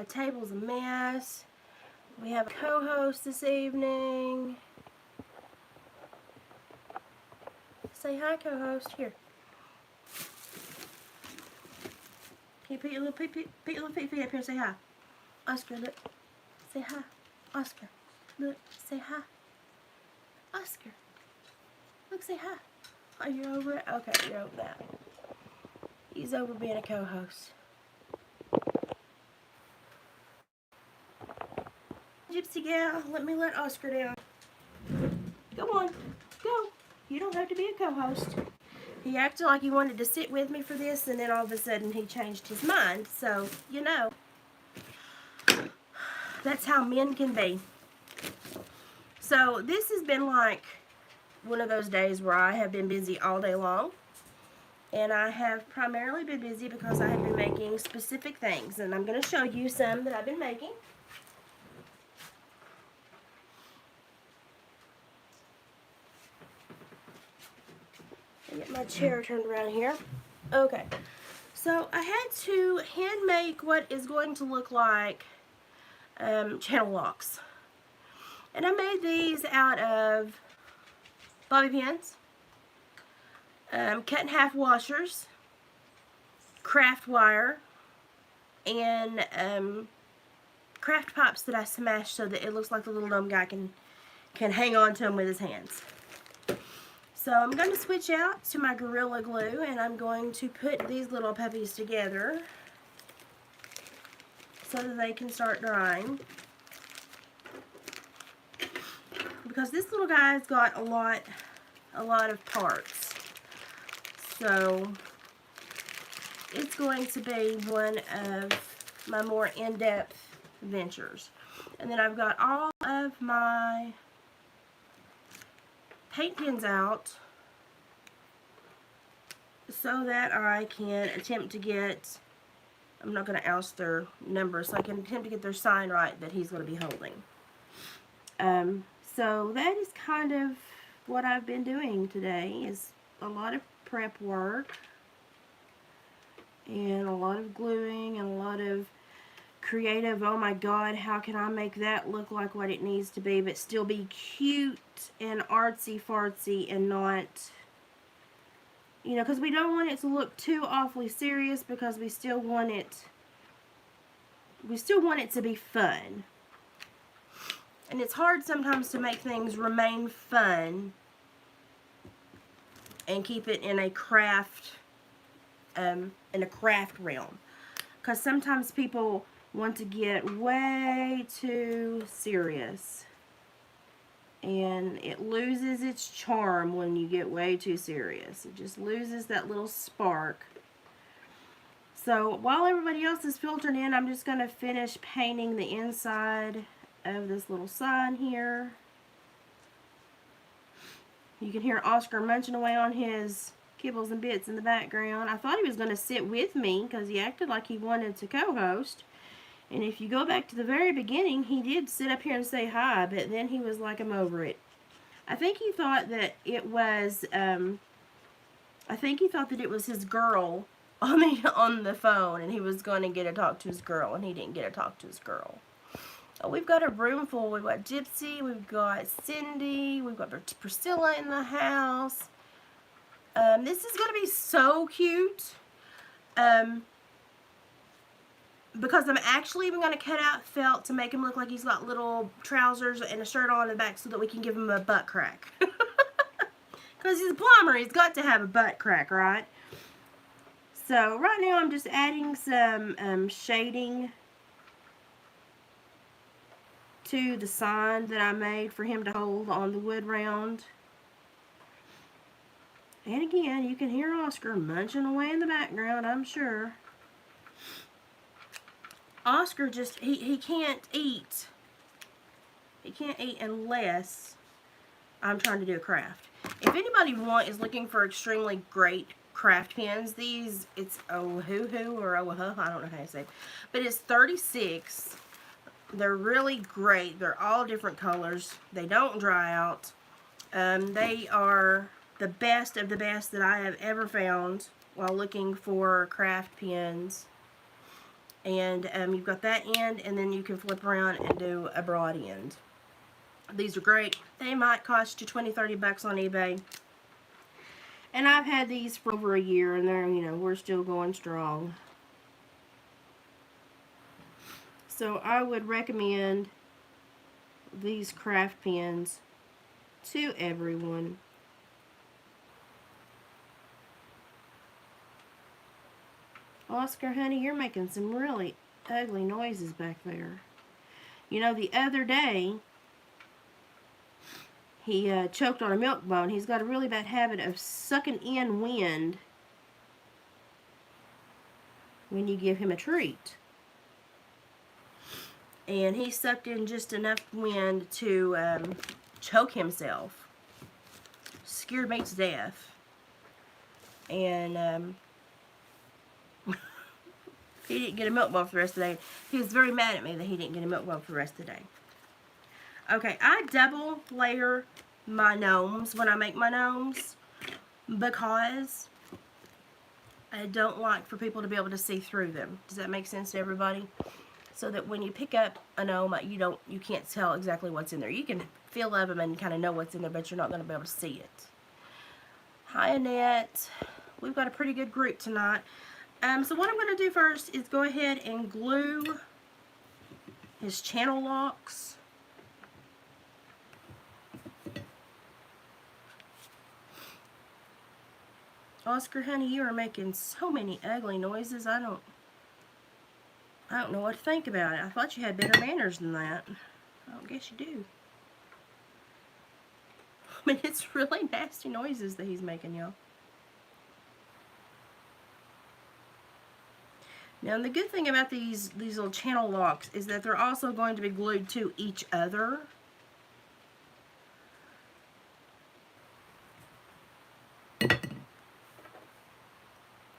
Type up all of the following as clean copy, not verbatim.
table's a mess. We have a co-host this evening. Say hi, co-host. Here. Can you put your little feet up here and say hi? Oscar, look. Say hi. Oscar, look. Say hi. Oscar, look. Say hi. Are you over it? Okay, you're over that. He's over being a co-host. Gypsy gal, let Oscar down. Go on. Go. You don't have to be a co-host. He acted like he wanted to sit with me for this, and then all of a sudden he changed his mind. So, you know, that's how men can be. So, this has been like one of those days where I have been busy all day long. And I have primarily been busy because I have been making specific things. And I'm going to show you some that I've been making. Get my chair turned around here. Okay, so I had to hand make what is going to look like channel locks, and I made these out of bobby pins, cut in half washers, craft wire, and craft pops that I smashed so that it looks like the little gnome guy can hang on to them with his hands. So I'm going to switch out to my Gorilla Glue, and I'm going to put these little puppies together so that they can start drying. Because this little guy's got a lot of parts. So it's going to be one of my more in-depth ventures. And then I've got all of my paint pens out so that I can attempt to get, I'm not going to oust their numbers, so I can attempt to get their sign right that he's going to be holding. So that is kind of what I've been doing today, is a lot of prep work and a lot of gluing and a lot of creative, oh my god, how can I make that look like what it needs to be but still be cute and artsy fartsy and not, you know, because we don't want it to look too awfully serious, because we still want it to be fun. And it's hard sometimes to make things remain fun and keep it in a craft realm, because sometimes people want to get way too serious, and it loses its charm when you get way too serious. It just loses that little spark. So while everybody else is filtering in, I'm just going to finish painting the inside of this little sign here. You can hear Oscar munching away on his kibbles and bits in the background. I thought he was going to sit with me because he acted like he wanted to co-host. And if you go back to the very beginning, he did sit up here and say hi, but then he was like, I'm over it. I think he thought that it was, his girl on the phone, and he was going to get to talk to his girl, and he didn't get to talk to his girl. Oh, we've got a room full. We've got Gypsy, we've got Cindy, we've got Priscilla in the house. This is going to be so cute. Because I'm actually even going to cut out felt to make him look like he's got little trousers and a shirt on in the back so that we can give him a butt crack. Because he's a plumber, he's got to have a butt crack, right? So right now I'm just adding some shading to the sign that I made for him to hold on the wood round. And again, you can hear Oscar munching away in the background, I'm sure. Oscar just, he can't eat. He can't eat unless I'm trying to do a craft. If anybody is looking for extremely great craft pens, these, it's Ohuhu or Oahu, I don't know how to say it, but it's 36. They're really great. They're all different colors. They don't dry out. They are the best of the best that I have ever found while looking for craft pens. And you've got that end, and then you can flip around and do a broad end. These are great. They might cost you 20, 30 bucks on eBay. And I've had these for over a year, and they're, you know, we're still going strong. So I would recommend these craft pins to everyone. Oscar, honey, you're making some really ugly noises back there. You know, the other day, he choked on a milk bone. He's got a really bad habit of sucking in wind when you give him a treat. And he sucked in just enough wind to choke himself. Scared me to death. And he didn't get a milk bone for the rest of the day. He was very mad at me that he didn't get a milk bone for the rest of the day. Okay, I double layer my gnomes when I make my gnomes because I don't like for people to be able to see through them. Does that make sense to everybody? So that when you pick up a gnome, you can't tell exactly what's in there. You can feel of them and kind of know what's in there, but you're not going to be able to see it. Hi, Annette. We've got a pretty good group tonight. So what I'm going to do first is go ahead and glue his channel locks. Oscar, honey, you are making so many ugly noises. I don't know what to think about it. I thought you had better manners than that. I don't guess you do. I mean, it's really nasty noises that he's making, y'all. Now, the good thing about these little channel locks is that they're also going to be glued to each other.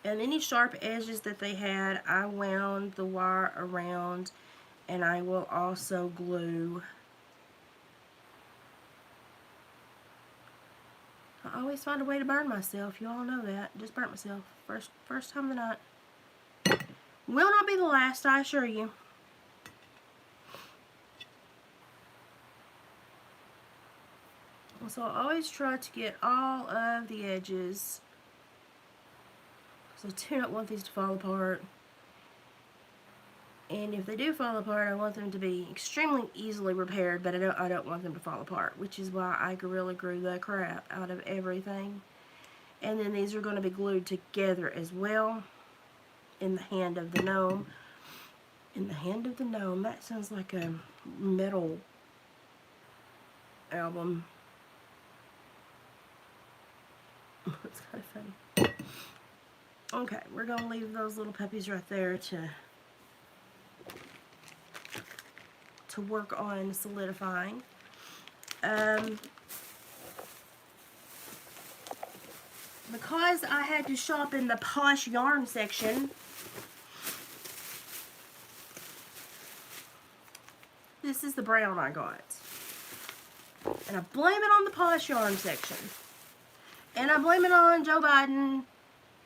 And any sharp edges that they had, I wound the wire around, and I will also glue. I always find a way to burn myself. You all know that. Just burnt myself. First time of the night. Will not be the last, I assure you. So I always try to get all of the edges. So I do not want these to fall apart. And if they do fall apart, I want them to be extremely easily repaired, but I don't want them to fall apart, which is why I Gorilla Glue the crap out of everything. And then these are going to be glued together as well in the hand of the gnome. In the hand of the gnome, that sounds like a metal album. It's kind of funny. Okay, we're going to leave those little puppies right there to work on solidifying. Because I had to shop in the Posh yarn section, this is the brown I got. And I blame it on the Posh yarn section. And I blame it on Joe Biden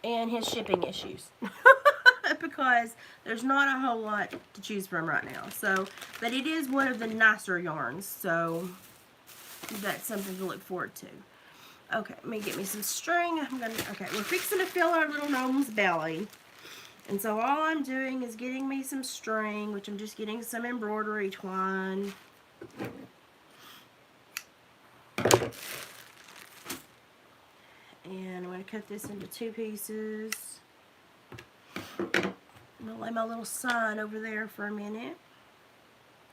and his shipping issues. Because there's not a whole lot to choose from right now. So, but it is one of the nicer yarns. So, that's something to look forward to. Okay, let me get me some string. Okay, we're fixing to fill our little gnome's belly. And so all I'm doing is getting me some string, which I'm just getting some embroidery twine. And I'm going to cut this into 2 pieces. I'm going to lay my little sign over there for a minute.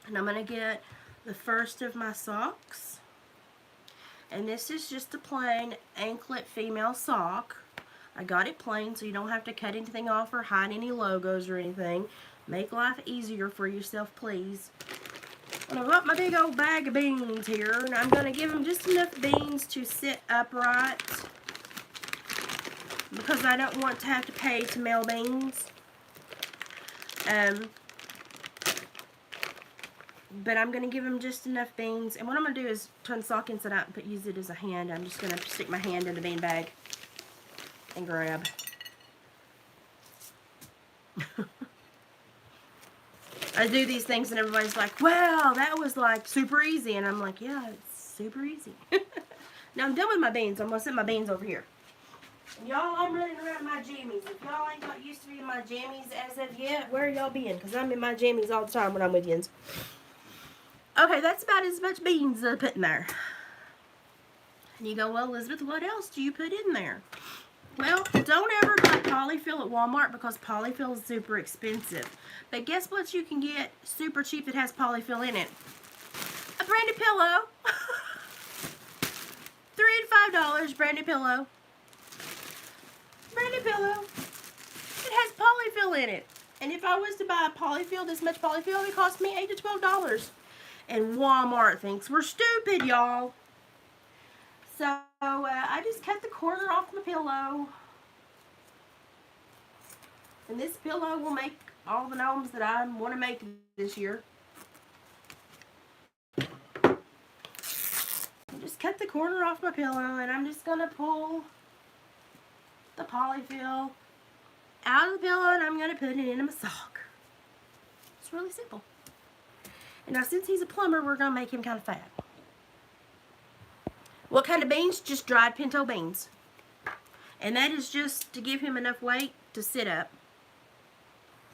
And I'm going to get the first of my socks. And this is just a plain anklet female sock. I got it plain so you don't have to cut anything off or hide any logos or anything. Make life easier for yourself, please. And I've got my big old bag of beans here, and I'm going to give them just enough beans to sit upright because I don't want to have to pay to mail beans. But I'm going to give them just enough beans. And what I'm going to do is turn the sock inside out and use it as a hand. I'm just going to stick my hand in the bean bag and grab. I do these things and everybody's like, wow, that was like super easy. And I'm like, yeah, it's super easy. Now I'm done with my beans. I'm going to set my beans over here. Y'all, I'm running around my jammies. If y'all ain't got used to be in my jammies as of yet, where y'all been? Because I'm in my jammies all the time when I'm with yins. Okay, that's about as much beans as I put in there. And you go, well, Elizabeth, what else do you put in there? Well, don't ever buy polyfill at Walmart because polyfill is super expensive. But guess what you can get super cheap that has polyfill in it? A brand new pillow. $3 to $5 brand new pillow. Brand new pillow. It has polyfill in it. And if I was to buy a polyfill, this much polyfill, it would cost me $8 to $12. And Walmart thinks we're stupid, y'all. So I just cut the corner off my pillow. And this pillow will make all the gnomes that I want to make this year. Just cut the corner off my pillow, and I'm just going to pull the polyfill out of the pillow, and I'm going to put it into my sock. It's really simple. And now since he's a plumber, we're going to make him kind of fat. What kind of beans? Just dried pinto beans. And that is just to give him enough weight to sit up,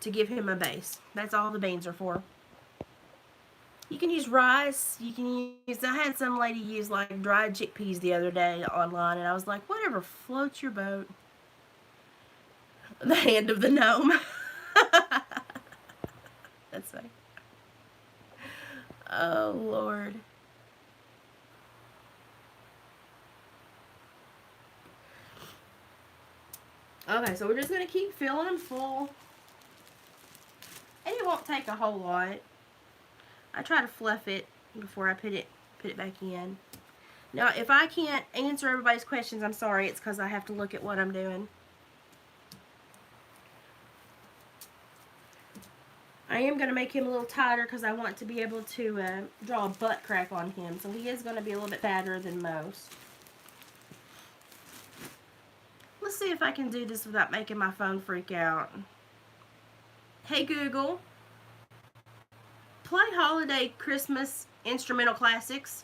to give him a base. That's all the beans are for. You can use rice. You can use, I had some lady use like dried chickpeas the other day online, and I was like, whatever floats your boat. The hand of the gnome. That's funny. Oh, Lord. Okay, so we're just going to keep filling them full. And it won't take a whole lot. I try to fluff it before I put it back in. Now, if I can't answer everybody's questions, I'm sorry. It's because I have to look at what I'm doing. I am going to make him a little tighter because I want to be able to draw a butt crack on him. So he is going to be a little bit fatter than most. Let's see if I can do this without making my phone freak out. Hey Google, play Holiday Christmas Instrumental Classics.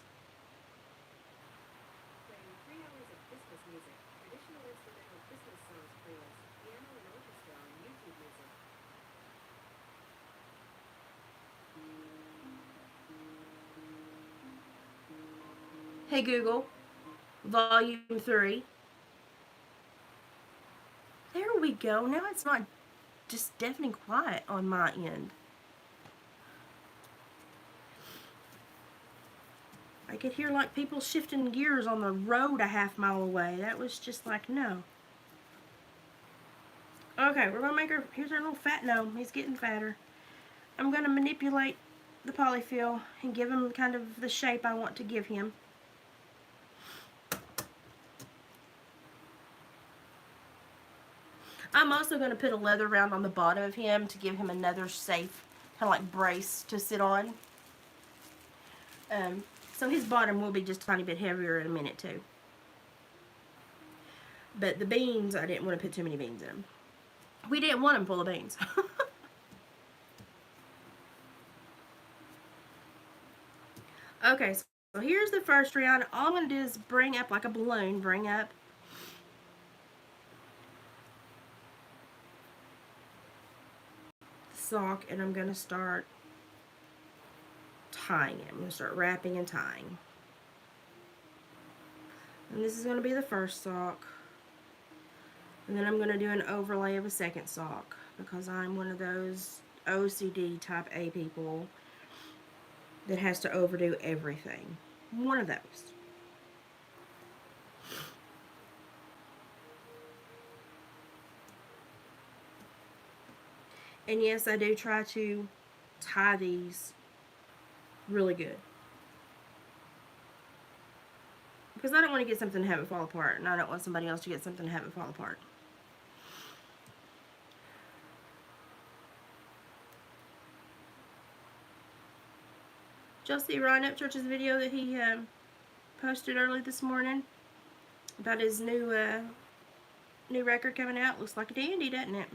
Hey Google, Volume 3. There we go. Now it's not just deafening quiet on my end. I could hear like people shifting gears on the road a half-mile away. That was just like, no. Okay, we're going to make her, here's our little fat gnome. He's getting fatter. I'm going to manipulate the polyfill and give him kind of the shape I want to give him. I'm also going to put a leather round on the bottom of him to give him another safe kind of like brace to sit on. So his bottom will be just a tiny bit heavier in a minute too. But the beans, I didn't want to put too many beans in them. We didn't want them full of beans. Okay, so here's the first round. All I'm going to do is bring up like a balloon, bring up sock, and I'm going to start tying it. I'm going to start wrapping and tying. And this is going to be the first sock. And then I'm going to do an overlay of a second sock because I'm one of those OCD type A people that has to overdo everything. One of those. And yes, I do try to tie these really good. Because I don't want to get something to have it fall apart, and I don't want somebody else to get something to have it fall apart. Did y'all see Ryan Upchurch's video that he posted early this morning about his new record coming out? Looks like a dandy, doesn't it?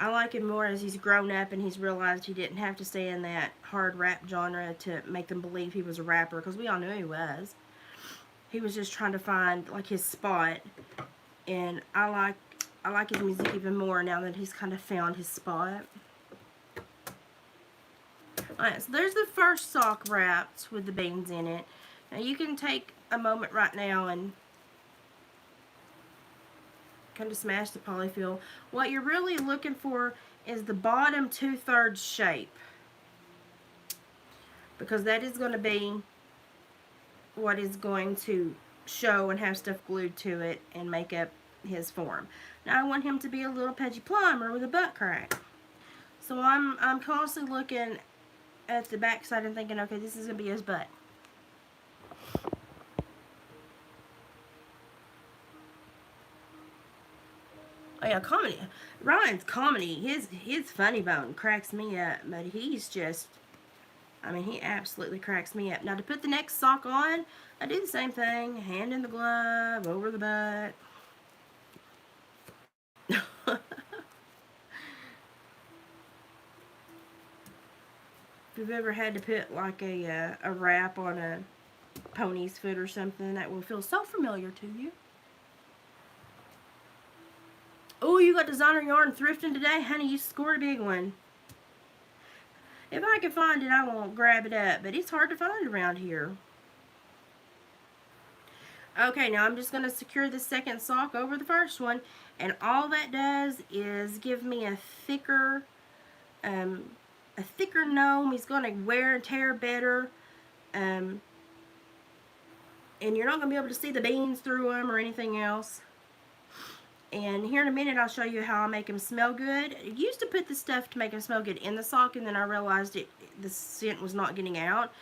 I like him more as he's grown up and he's realized he didn't have to stay in that hard rap genre to make them believe he was a rapper, because we all knew he was. He was just trying to find like his spot, and I like his music even more now that he's kind of found his spot. Alright, so there's the first sock wrapped with the beans in it. Now you can take a moment right now and kind of smash the polyfill. What you're really looking for is the bottom 2/3 shape, because that is going to be what is going to show and have stuff glued to it and make up his form. Now I want him to be a little pudgy plumber with a butt crack. So I'm constantly looking at the back side and thinking, okay, this is going to be his butt. Oh yeah, comedy. Ryan's comedy, his funny bone cracks me up, but he's just, I mean, he absolutely cracks me up. Now to put the next sock on, I do the same thing. Hand in the glove, over the butt. If you've ever had to put like a wrap on a pony's foot or something, that will feel so familiar to you. Oh, you got designer yarn thrifting today? Honey, you scored a big one. If I can find it, I won't grab it up, but it's hard to find around here. Okay, now I'm just going to secure the second sock over the first one, and all that does is give me a thicker gnome. He's going to wear and tear better, and you're not going to be able to see the beans through them or anything else. And here in a minute, I'll show you how I make them smell good. I used to put the stuff to make them smell good in the sock, and then I realized the scent was not getting out.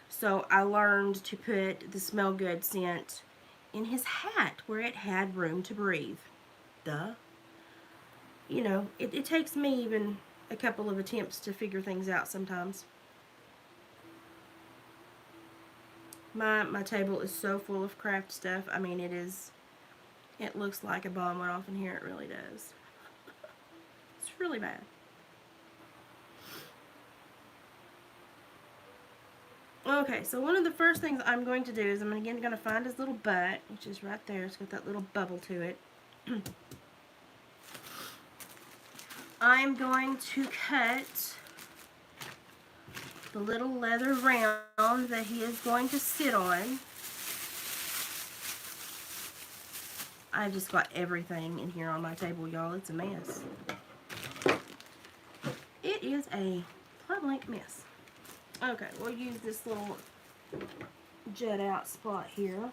So I learned to put the smell good scent in his hat where it had room to breathe. Duh. You know, it takes me even a couple of attempts to figure things out sometimes. My table is so full of craft stuff. I mean, it looks like a bomb went off in here. It really does. It's really bad. Okay, so one of the first things I'm going to do is I'm again going to find his little butt, which is right there. It's got that little bubble to it. I'm going to cut the little leather round that he is going to sit on. I've just got everything in here on my table, y'all. It's a mess. It is a plum-like mess. Okay, we'll use this little jut out spot here.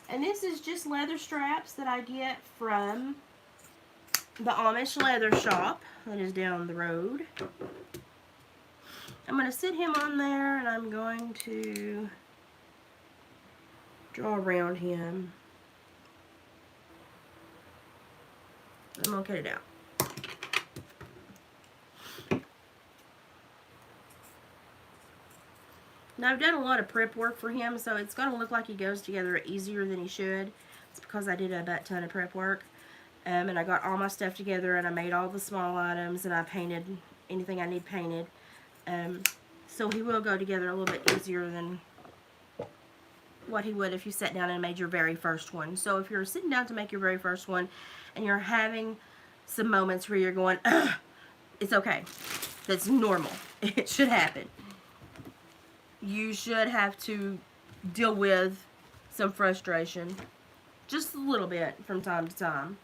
And this is just leather straps that I get from the Amish leather shop that is down the road. I'm going to sit him on there, and I'm going to draw around him. I'm going to cut it out. Now, I've done a lot of prep work for him, so it's going to look like he goes together easier than he should. It's because I did a butt ton of prep work. And I got all my stuff together, and I made all the small items, and I painted anything I need painted. So he will go together a little bit easier than what he would if you sat down and made your very first one. So if you're sitting down to make your very first one, and you're having some moments where you're going, ugh, it's okay. That's normal. It should happen. You should have to deal with some frustration. Just a little bit from time to time.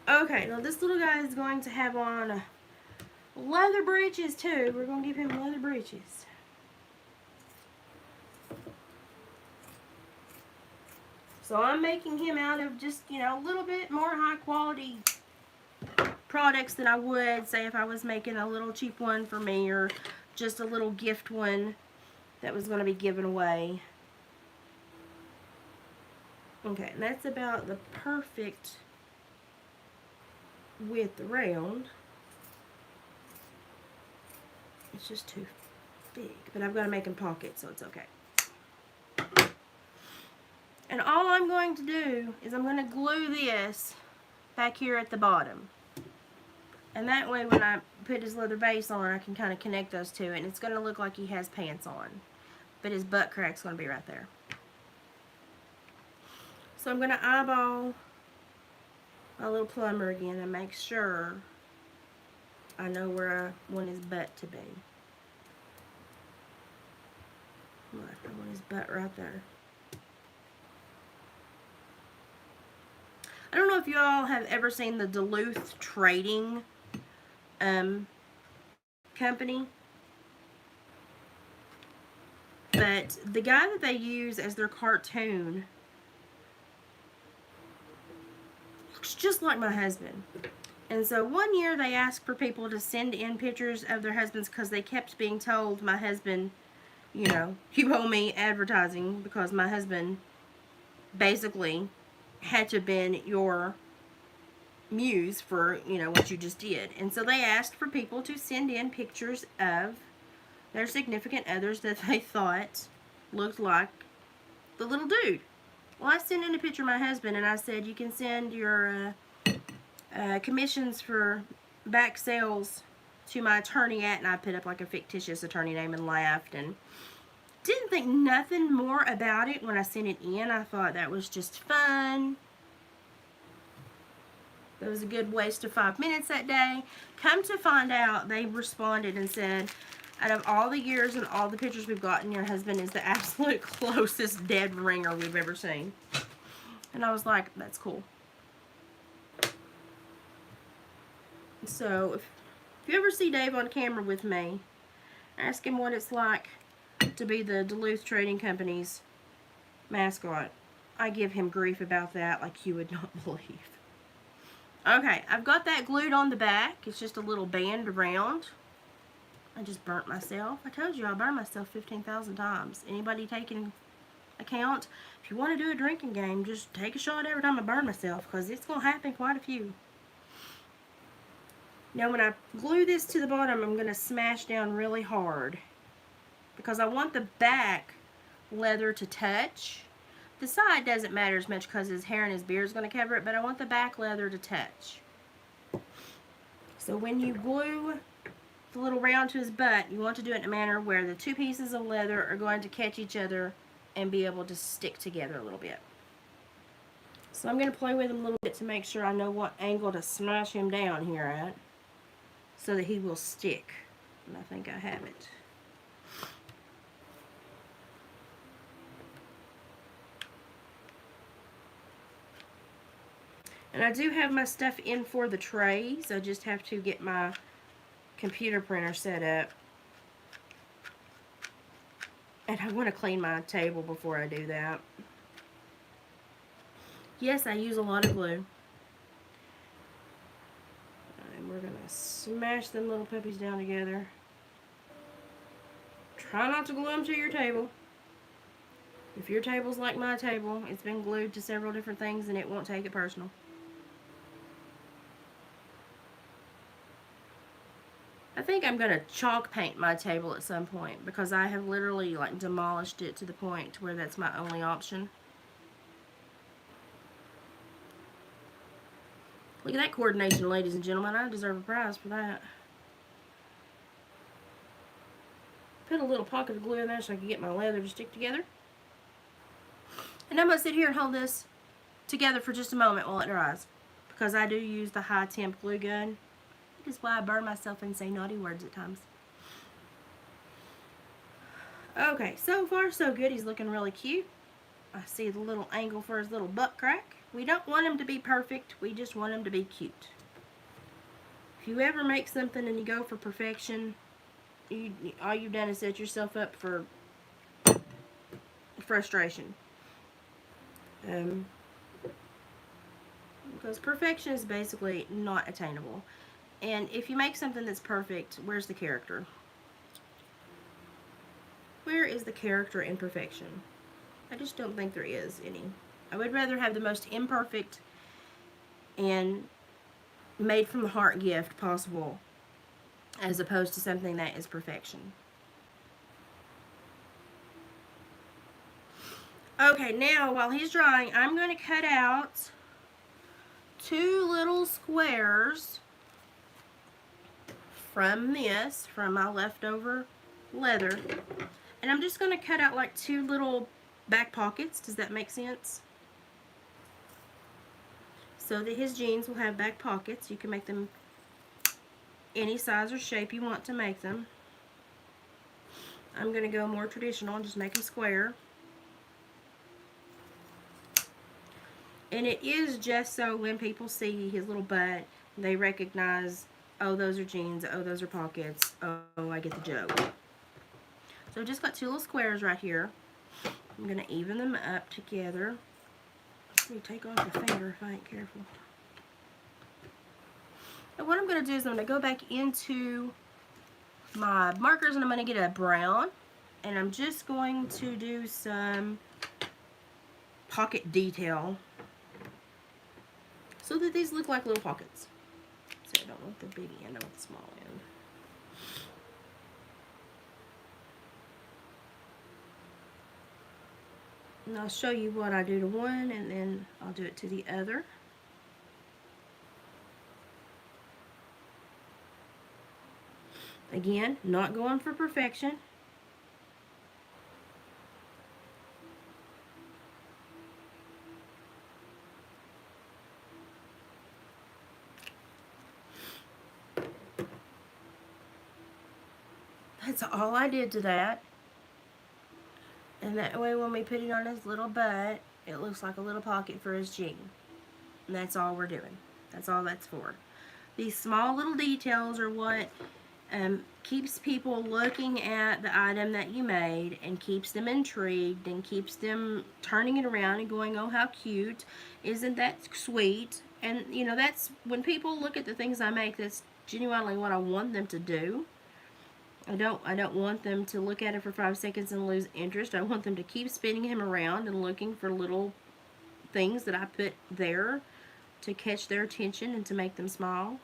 Okay, now this little guy is going to have on leather breeches too. We're going to give him leather breeches. So I'm making him out of just, you know, a little bit more high quality products than I would, say, if I was making a little cheap one for me or just a little gift one that was going to be given away. Okay, and that's about the perfect width around. It's just too big, but I've got to make them pockets, so it's okay. And all I'm going to do is I'm going to glue this back here at the bottom. And that way when I put his leather base on, I can kind of connect those two. And it's going to look like he has pants on. But his butt crack's going to be right there. So I'm going to eyeball my little plumber again and make sure I know where I want his butt to be. I want his butt right there. I don't know if you all have ever seen the Duluth Trading company, but the guy that they use as their cartoon looks just like my husband. And so one year they asked for people to send in pictures of their husbands because they kept being told my husband, you know, you owe me advertising because my husband basically had to have been your muse for, you know, what you just did. And so they asked for people to send in pictures of their significant others that they thought looked like the little dude. Well, I sent in a picture of my husband and I said, you can send your commissions for back sales to my attorney at, and I put up like a fictitious attorney name and laughed and didn't think nothing more about it when I sent it in. I thought that was just fun. It was a good waste of 5 minutes that day. Come to find out, they responded and said, out of all the years and all the pictures we've gotten, your husband is the absolute closest dead ringer we've ever seen. And I was like, that's cool. So, if you ever see Dave on camera with me, ask him what it's like to be the Duluth Trading Company's mascot. I give him grief about that like you would not believe. Okay, I've got that glued on the back. It's just a little band around. I just burnt myself. I told you I burned myself 15,000 times. Anybody taking account? If you want to do a drinking game, just take a shot every time I burn myself because it's going to happen quite a few. Now when I glue this to the bottom, I'm going to smash down really hard because I want the back leather to touch. The side doesn't matter as much because his hair and his beard is going to cover it, but I want the back leather to touch. So when you glue the little round to his butt, you want to do it in a manner where the two pieces of leather are going to catch each other and be able to stick together a little bit. So I'm going to play with him a little bit to make sure I know what angle to smash him down here at so that he will stick. And I think I have it. And I do have my stuff in for the trays. I just have to get my computer printer set up. And I want to clean my table before I do that. Yes, I use a lot of glue. And we're going to smash them little puppies down together. Try not to glue them to your table. If your table's like my table, it's been glued to several different things and it won't take it personal. I think I'm going to chalk paint my table at some point because I have literally like demolished it to the point where that's my only option. Look at that coordination, ladies and gentlemen. I deserve a prize for that. Put a little pocket of glue in there so I can get my leather to stick together. And I'm going to sit here and hold this together for just a moment while it dries because I do use the high temp glue gun. That is why I burn myself and say naughty words at times. Okay, so far so good. He's looking really cute. I see the little angle for his little butt crack. We don't want him to be perfect. We just want him to be cute. If you ever make something and you go for perfection, all you've done is set yourself up for frustration. Because perfection is basically not attainable. And if you make something that's perfect, where's the character? Where is the character in perfection? I just don't think there is any. I would rather have the most imperfect and made from the heart gift possible as opposed to something that is perfection. Okay, now while he's drying, I'm going to cut out 2 little squares from my leftover leather. And I'm just going to cut out like 2 little back pockets. Does that make sense? So that his jeans will have back pockets. You can make them any size or shape you want to make them. I'm going to go more traditional and just make them square. And it is just so when people see his little butt, they recognize, oh, those are jeans, oh, those are pockets, oh, I get the joke. So I've just got 2 little squares right here. I'm going to even them up together. Let me take off the finger if I ain't careful. And what I'm going to do is I'm going to go back into my markers and I'm going to get a brown. And I'm just going to do some pocket detail so that these look like little pockets. So I don't want the big end, I want the small end. And I'll show you what I do to one and then I'll do it to the other. Again, not going for perfection. That's all I did to that. And that way when we put it on his little butt, it looks like a little pocket for his jean. And that's all we're doing. That's all that's for. These small little details are what keeps people looking at the item that you made and keeps them intrigued and keeps them turning it around and going, oh, how cute. Isn't that sweet? And, you know, that's when people look at the things I make, that's genuinely what I want them to do. I don't want them to look at it for 5 seconds and lose interest. I want them to keep spinning him around and looking for little things that I put there to catch their attention and to make them smile.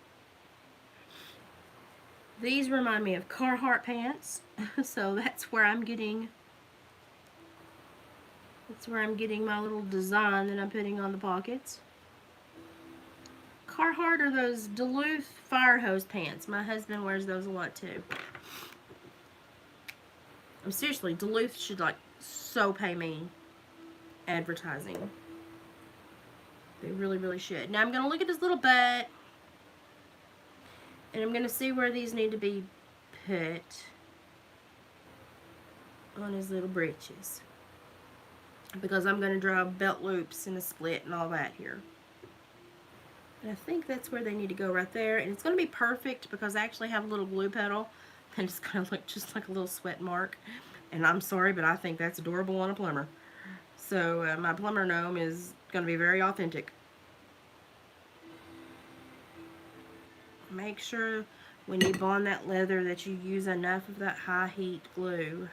These remind me of Carhartt pants, so that's where I'm getting my little design that I'm putting on the pockets. Carhartt are those Duluth fire hose pants. My husband wears those a lot too. Seriously, Duluth should like so pay me advertising. They really, really should. Now I'm going to look at his little butt. And I'm going to see where these need to be put on his little breeches. Because I'm going to draw belt loops and a split and all that here. And I think that's where they need to go right there. And it's going to be perfect because I actually have a little glue pedal. And it's going to look just like a little sweat mark. And I'm sorry, but I think that's adorable on a plumber. So my plumber gnome is going to be very authentic. Make sure when you bond that leather that you use enough of that high heat glue.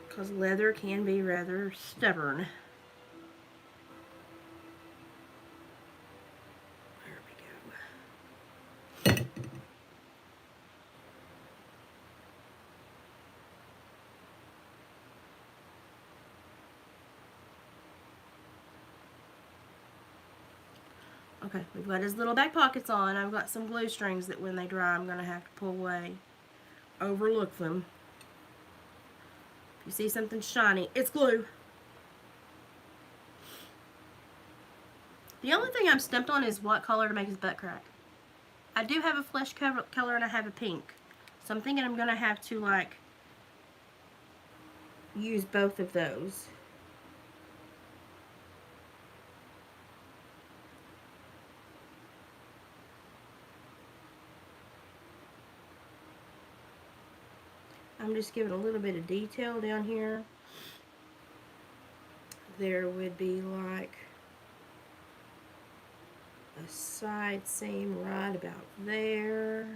Because leather can be rather stubborn. There we go. Okay, we've got his little back pockets on. I've got some glue strings that when they dry I'm going to have to pull away. Overlook them. If you see something shiny, it's glue. The only thing I'm stumped on is what color to make his butt crack. I do have a flesh color and I have a pink. So I'm thinking I'm going to have to like use both of those. I'm just giving a little bit of detail down here. There would be like a side seam right about there.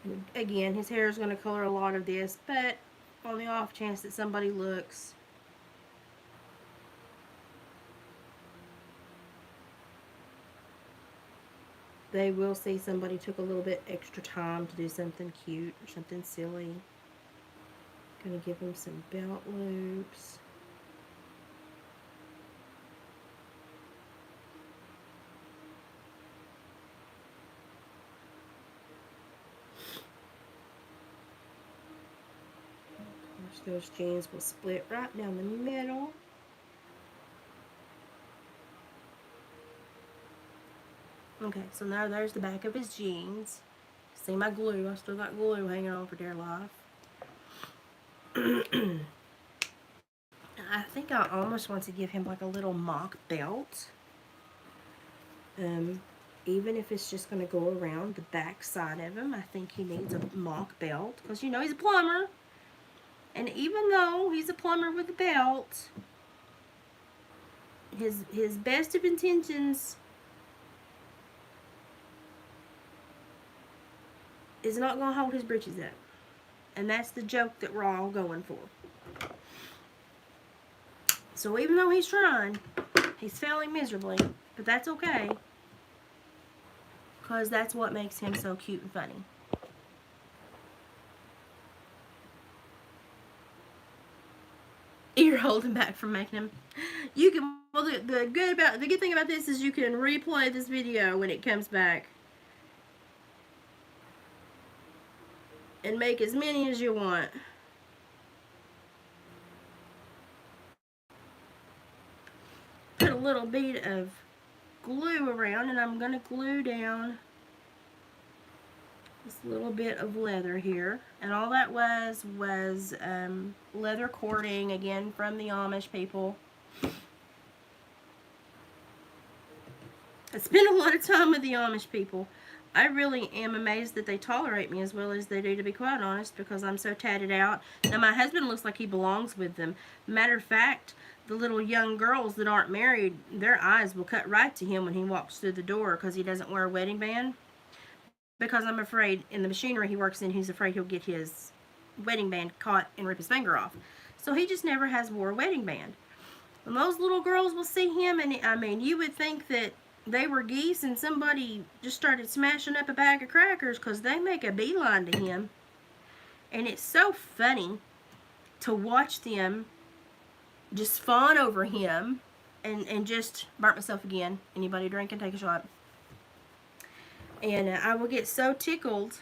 And again, his hair is going to color a lot of this, but on the off chance that somebody looks, they will see somebody took a little bit extra time to do something cute or something silly. Gonna give him some belt loops. Of course, those jeans will split right down the middle. Okay, so now there's the back of his jeans. See my glue? I still got glue hanging on for dear life. I think I almost want to give him like a little mock belt. Even if it's just going to go around the back side of him, I think he needs a mock belt. Because, you know, he's a plumber. And even though he's a plumber with a belt, his best of intentions is not going to hold his britches up. And that's the joke that we're all going for. So even though he's trying, he's failing miserably. But that's okay. Because that's what makes him so cute and funny. You're holding back from making him. You can. Well, the good thing about this is you can replay this video when it comes back and make as many as you want. Put a little bit of glue around, and I'm gonna glue down this little bit of leather here, and all that was leather cording, again from the Amish people. I spend a lot of time with the Amish people. I really am amazed that they tolerate me as well as they do, to be quite honest, because I'm so tatted out. Now, my husband looks like he belongs with them. Matter of fact, the little young girls that aren't married, their eyes will cut right to him when he walks through the door because he doesn't wear a wedding band. Because I'm afraid in the machinery he works in, he's afraid he'll get his wedding band caught and rip his finger off. So he just never has wore a wedding band. And those little girls will see him, and I mean, you would think that they were geese and somebody just started smashing up a bag of crackers, because they make a beeline to him. And it's so funny to watch them just fawn over him and just burnt myself again. Anybody drinking, take a shot. And I will get so tickled,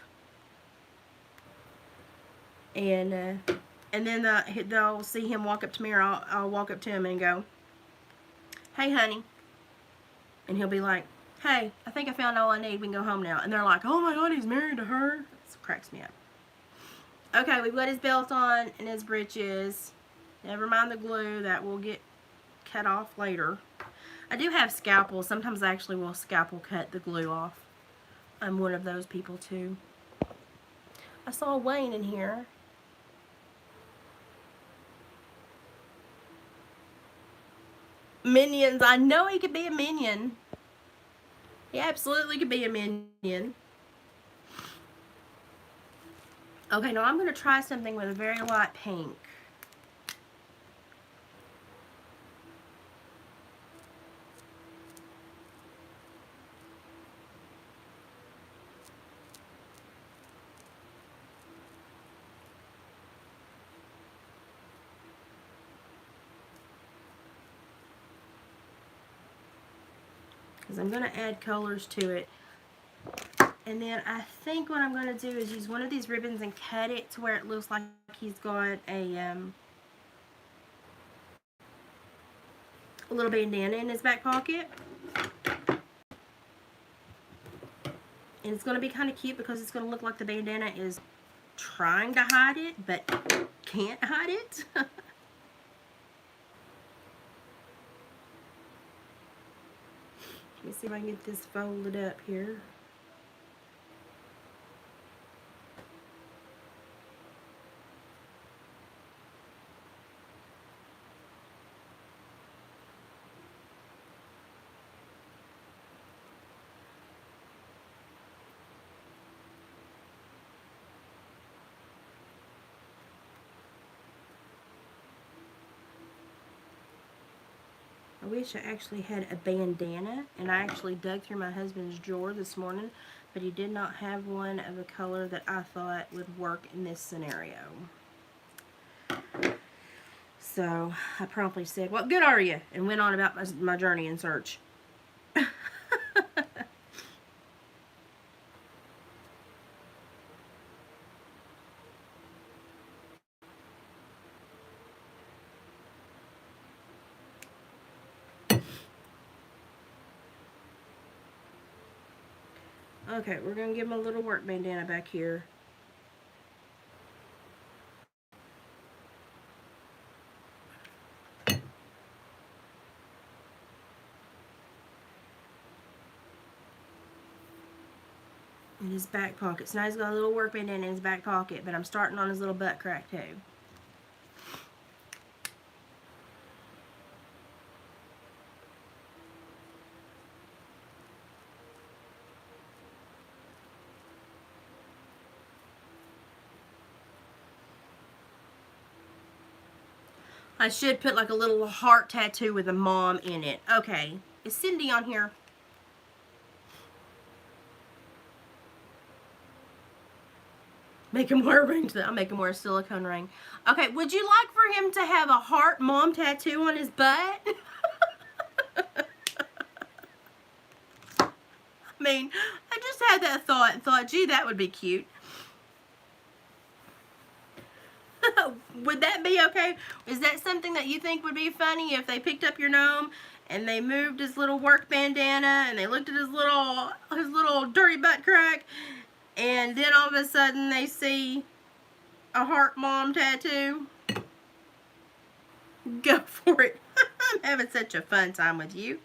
and then they'll see him walk up to me, or I'll walk up to him and go, "Hey, honey," and he'll be like, "Hey, I think I found all I need. We can go home now." And they're like, "Oh my God, he's married to her." It cracks me up. Okay, we've got his belt on and his breeches. Never mind the glue, that will get cut off later. I do have scalpels. Sometimes I actually will scalpel cut the glue off. I'm one of those people too. I saw Wayne in here. Minions. I know he could be a minion. He absolutely could be a minion. Okay, now I'm going to try something with a very light pink. Because I'm going to add colors to it. And then I think what I'm going to do is use one of these ribbons and cut it to where it looks like he's got a little bandana in his back pocket. And it's going to be kind of cute because it's going to look like the bandana is trying to hide it, but can't hide it. Let me see if I can get this folded up here. I wish I actually had a bandana, and I actually dug through my husband's drawer this morning, but he did not have one of a color that I thought would work in this scenario. So I promptly said, "What good are you?" and went on about my journey in search. Okay, we're going to give him a little work bandana back here. In his back pocket. So now he's got a little work bandana in his back pocket, but I'm starting on his little butt crack too. I should put like a little heart tattoo with a mom in it. Okay. Is Cindy on here? Make him wear a ring to that. I'll make him wear a silicone ring. Okay, would you like for him to have a heart mom tattoo on his butt? I mean, I just had that thought and thought, gee, that would be cute. Would that be okay? Is that something that you think would be funny if they picked up your gnome and they moved his little work bandana and they looked at his little dirty butt crack, and then all of a sudden they see a heart mom tattoo? Go for it. I'm having such a fun time with you.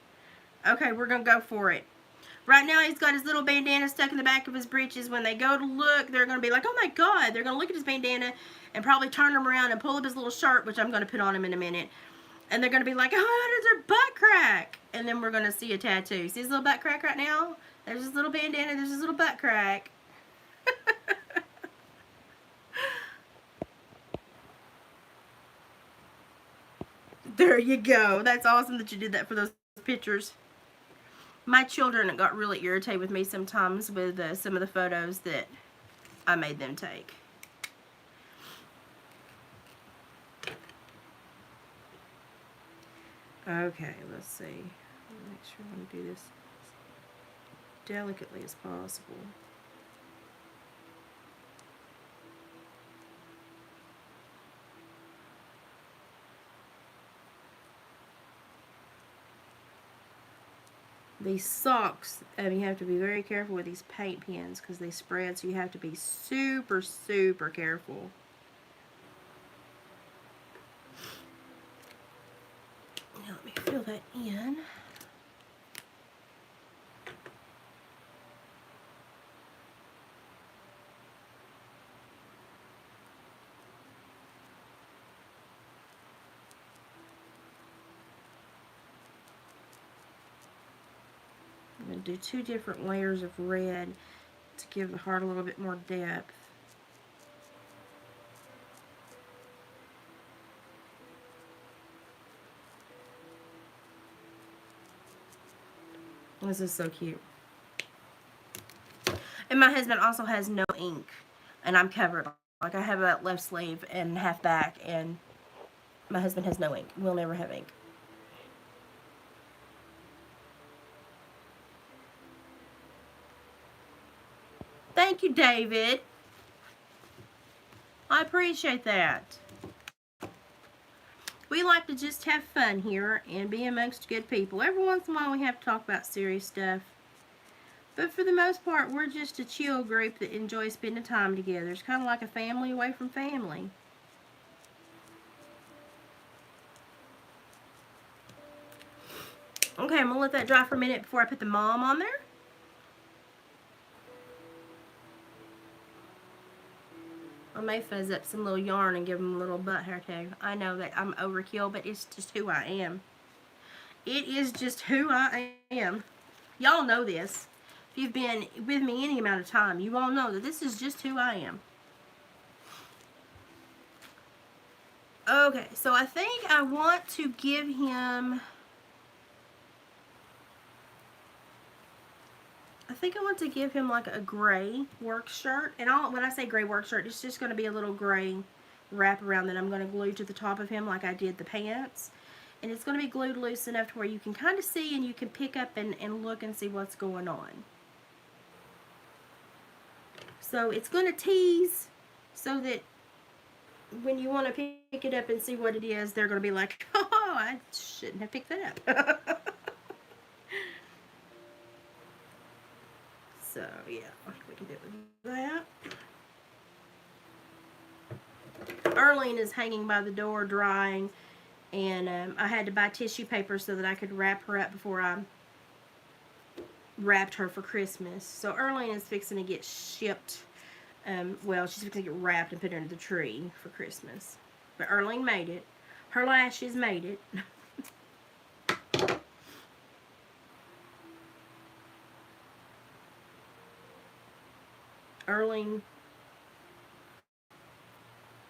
Okay, we're gonna go for it. Right now he's got his little bandana stuck in the back of his breeches. When they go to look, they're going to be like, oh my God. They're going to look at his bandana and probably turn him around and pull up his little shirt, which I'm going to put on him in a minute. And they're going to be like, oh, there's their butt crack. And then we're going to see a tattoo. See his little butt crack right now? There's his little bandana. There's his little butt crack. There you go. That's awesome that you did that for those pictures. My children got really irritated with me sometimes with some of the photos that I made them take. Okay, let's see. Make sure I want to do this as delicately as possible. These socks, you have to be very careful with these paint pens because they spread, so you have to be super, super careful. Now let me fill that in. I'm going to do 2 different layers of red to give the heart a little bit more depth. This is so cute. And my husband also has no ink, and I'm covered. Like, I have a left sleeve and half back, and my husband has no ink. We'll never have ink. Thank you, David. I appreciate that. We like to just have fun here and be amongst good people. Every once in a while we have to talk about serious stuff. But for the most part, we're just a chill group that enjoys spending time together. It's kind of like a family away from family. Okay, I'm going to let that dry for a minute before I put the mom on there. I may fuzz up some little yarn and give them a little butt hair too. I know that I'm overkill, but it's just who I am. It is just who I am. Y'all know this. If you've been with me any amount of time, you all know that this is just who I am. Okay, so I think I want to give him think I want to give him like a gray work shirt. And when I say gray work shirt, it's just going to be a little gray wraparound that I'm going to glue to the top of him like I did the pants. And it's going to be glued loose enough to where you can kind of see and you can pick up and look and see what's going on. So it's going to tease so that when you want to pick it up and see what it is, they're going to be like, oh, I shouldn't have picked that up. So, yeah, we can do it with that. Erling is hanging by the door drying, and I had to buy tissue paper so that I could wrap her up before I wrapped her for Christmas. So Erling is fixing to get shipped. Well, she's fixing to get wrapped and put under the tree for Christmas. But Erling made it. Her lashes made it. Erling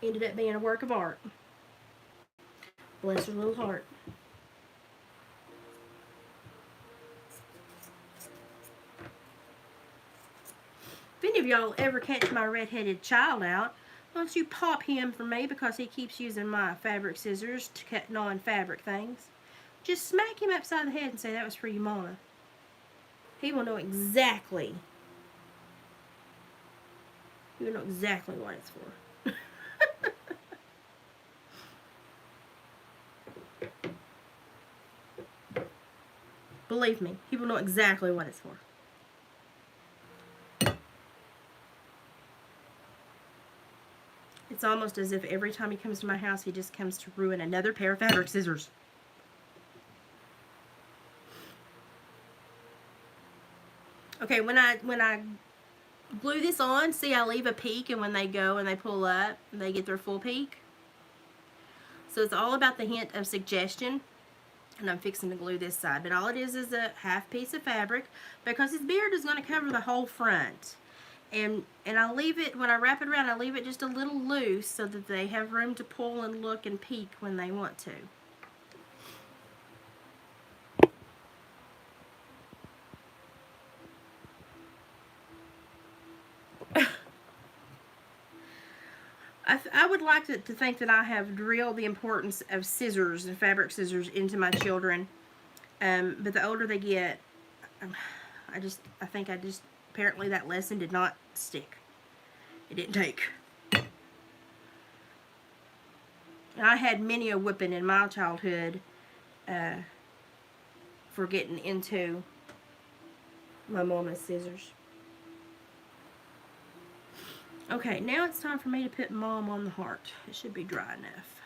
ended up being a work of art. Bless her little heart. If any of y'all ever catch my red-headed child out, why don't you pop him for me because he keeps using my fabric scissors to cut non-fabric things. Just smack him upside the head and say that was for you, Mama. He will know exactly. He will know exactly what it's for. Believe me, he will know exactly what it's for. It's almost as if every time he comes to my house, he just comes to ruin another pair of fabric scissors. Okay, when I glue this on, see I leave a peak, and when they go and they pull up, they get their full peak. So it's all about the hint of suggestion. And I'm fixing to glue this side. But all it is a half piece of fabric because his beard is going to cover the whole front. And I'll leave it, when I wrap it around, I leave it just a little loose so that they have room to pull and look and peek when they want to. I would like to think that I have drilled the importance of scissors and fabric scissors into my children. But the older they get, I think apparently that lesson did not stick. It didn't take. And I had many a whipping in my childhood for getting into my mama's scissors. Okay, now it's time for me to put Mom on the heart. It should be dry enough.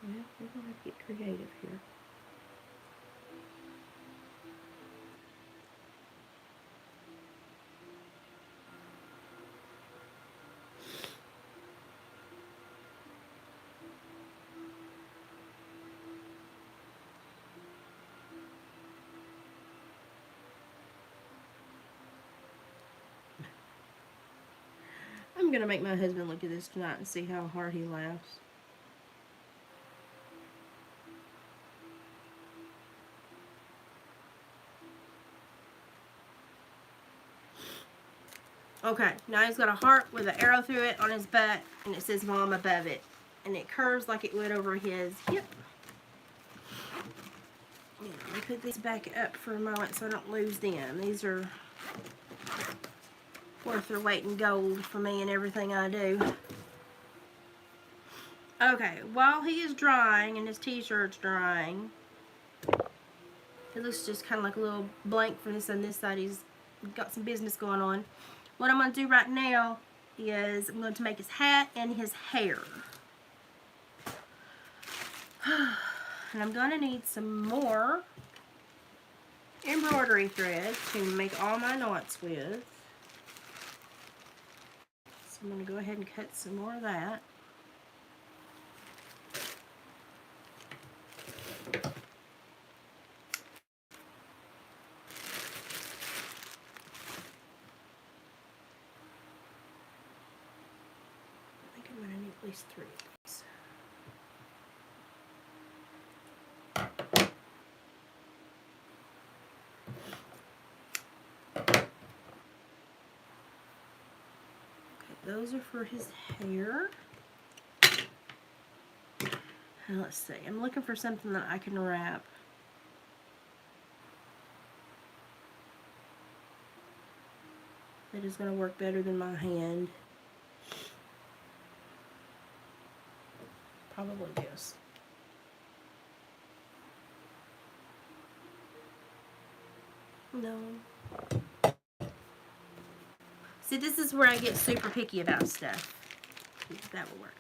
Yeah, we're going to have to get creative here. I'm going to make my husband look at this tonight and see how hard he laughs. Okay, now he's got a heart with an arrow through it on his butt, and it says Mom above it. And it curves like it would over his hip. Let me put these back up for a moment so I don't lose them. These are worth their weight in gold for me and everything I do. Okay, while he is drying and his t-shirt's drying, it looks just kind of like a little blank for this on this side. He's got some business going on. What I'm going to do right now is I'm going to make his hat and his hair. And I'm going to need some more embroidery thread to make all my knots with. So I'm going to go ahead and cut some more of that. think I'm going to need at least 3 of these. Those are for his hair. Now let's see. I'm looking for something that I can wrap. That is going to work better than my hand. Probably this. No. See, this is where I get super picky about stuff. That will work.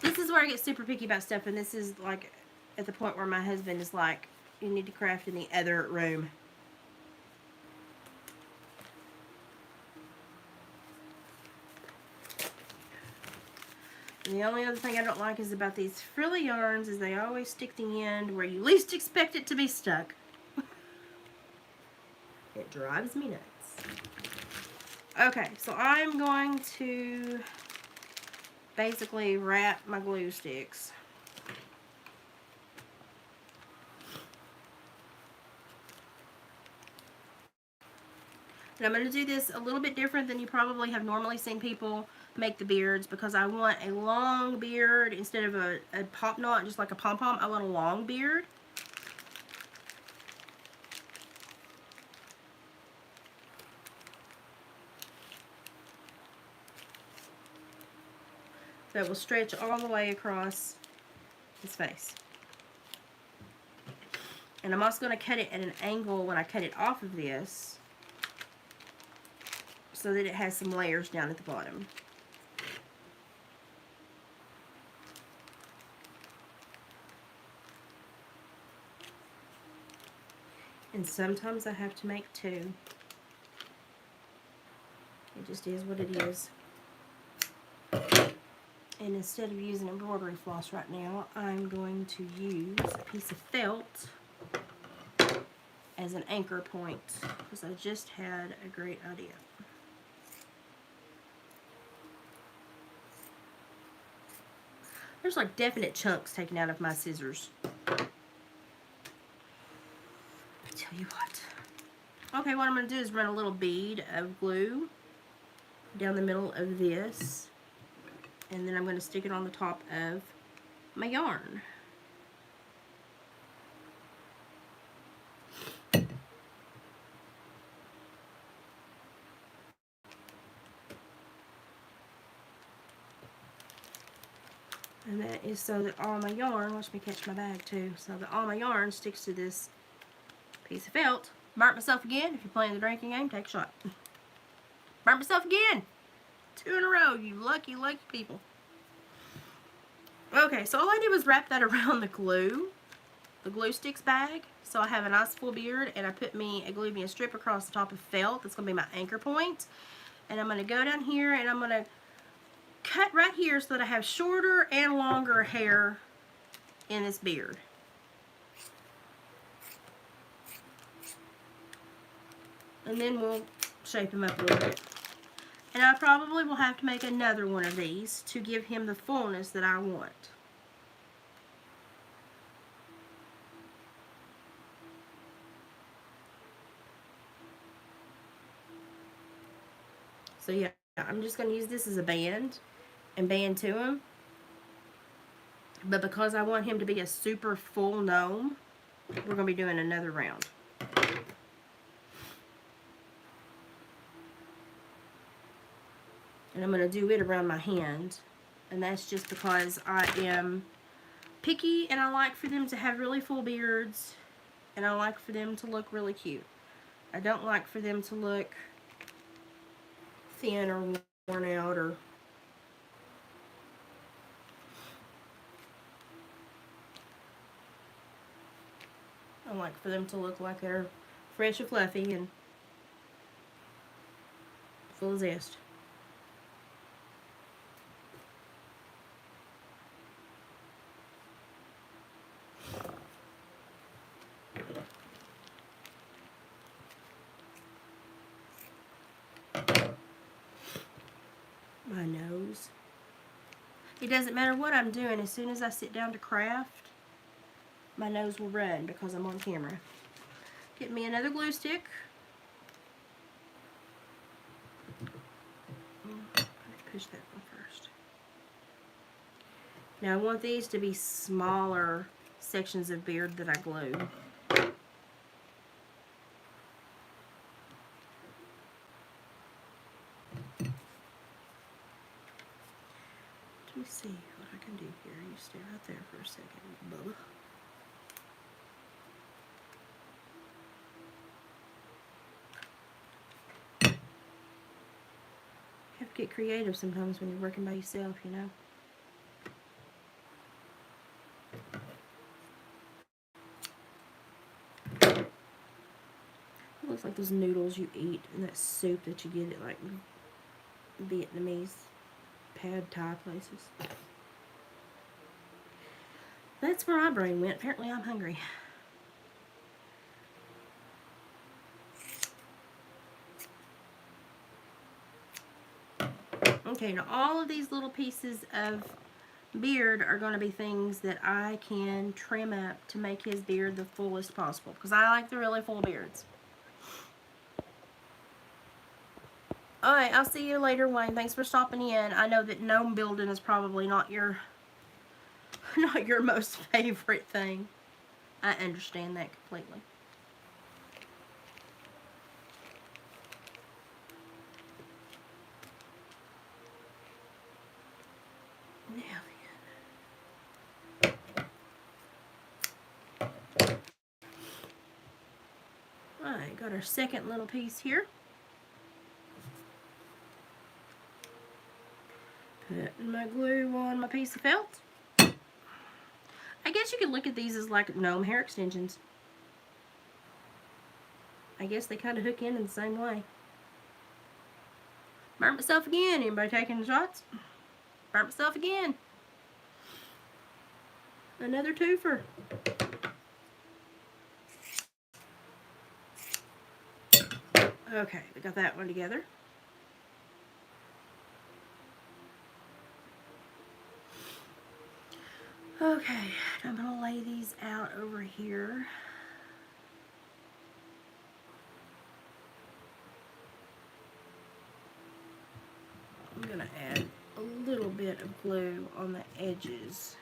This is where I get super picky about stuff, and this is like at the point where my husband is like, you need to craft in the other room. And the only other thing I don't like is about these frilly yarns is they always stick the end where you least expect it to be stuck. It drives me nuts. Okay, so I'm going to basically wrap my glue sticks. And I'm going to do this a little bit different than you probably have normally seen people make the beards, because I want a long beard instead of a pop knot, just like a pom-pom. I want a long beard. So it will stretch all the way across his face. And I'm also going to cut it at an angle when I cut it off of this, so that it has some layers down at the bottom. And sometimes I have to make 2. It just is what it is. And instead of using embroidery floss right now, I'm going to use a piece of felt as an anchor point, because I just had a great idea. There's like definite chunks taken out of my scissors. I tell you what. Okay, what I'm going to do is run a little bead of glue down the middle of this, and then I'm going to stick it on the top of my yarn. And that is so that all my yarn, watch me catch my bag too, so that all my yarn sticks to this piece of felt. Burnt myself again. If you're playing the drinking game, take a shot. Burnt myself again. 2 in a row, you lucky, lucky people. Okay, so all I did was wrap that around the glue sticks bag. So I have a nice full beard, and I glued me a strip across the top of felt. That's going to be my anchor point. And I'm going to go down here, and I'm going to cut right here so that I have shorter and longer hair in this beard. And then we'll shape him up a little bit. And I probably will have to make another one of these to give him the fullness that I want. So yeah, I'm just going to use this as a band and band to him. But because I want him to be a super full gnome, we're going to be doing another round. And I'm going to do it around my hand. And that's just because I am picky, and I like for them to have really full beards, and I like for them to look really cute. I don't like for them to look thin or worn out, or I like for them to look like they're fresh and fluffy and full of zest. My nose. It doesn't matter what I'm doing. As soon as I sit down to craft, my nose will run because I'm on camera. Get me another glue stick. Let's push that one first. Now I want these to be smaller sections of beard that I glue. Let me see what I can do here. You stay right there for a second, Bubba. You have to get creative sometimes when you're working by yourself, you know. It looks like those noodles you eat in that soup that you get at like Vietnamese pad Thai places. That's where my brain went. Apparently I'm hungry. Okay, now all of these little pieces of beard are going to be things that I can trim up to make his beard the fullest possible, because I like the really full beards. Alright, I'll see you later, Wayne. Thanks for stopping in. I know that gnome building is probably not your most favorite thing. I understand that completely. Now then. Alright, got our second little piece here. Putting my glue on my piece of felt. I guess you could look at these as like gnome hair extensions. I guess they kind of hook in the same way. Burnt myself again. Anybody taking the shots? Burnt myself again. Another twofer. Okay, we got that one together. Okay, I'm going to lay these out over here. I'm going to add a little bit of glue on the edges.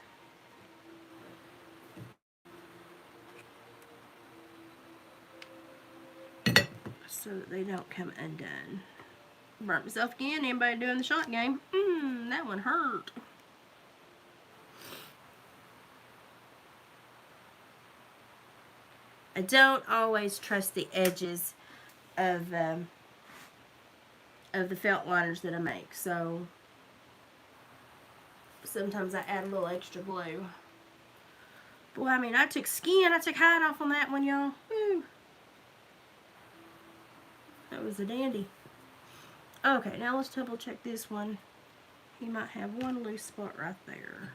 So that they don't come undone. Burnt myself again. Anybody doing the shot game? That one hurt. I don't always trust the edges of the felt liners that I make, so sometimes I add a little extra glue. Boy, I mean, I took hide off on that one, y'all. Woo. That was a dandy. Okay, now let's double check this one. He might have one loose spot right there.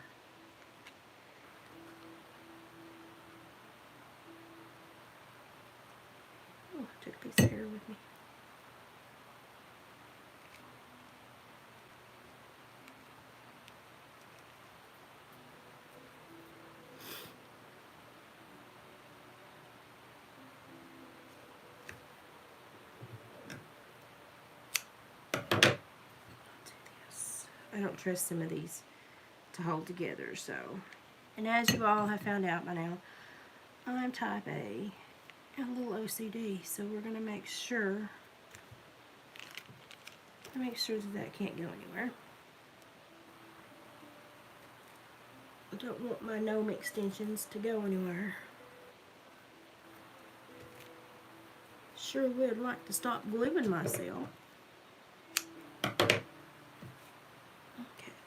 Oh, I took a piece of hair with me. I don't trust some of these to hold together, so. And as you all have found out by now, I'm type A and a little OCD, so we're going to make sure that can't go anywhere. I don't want my gnome extensions to go anywhere. Sure would like to stop gluing myself. Okay,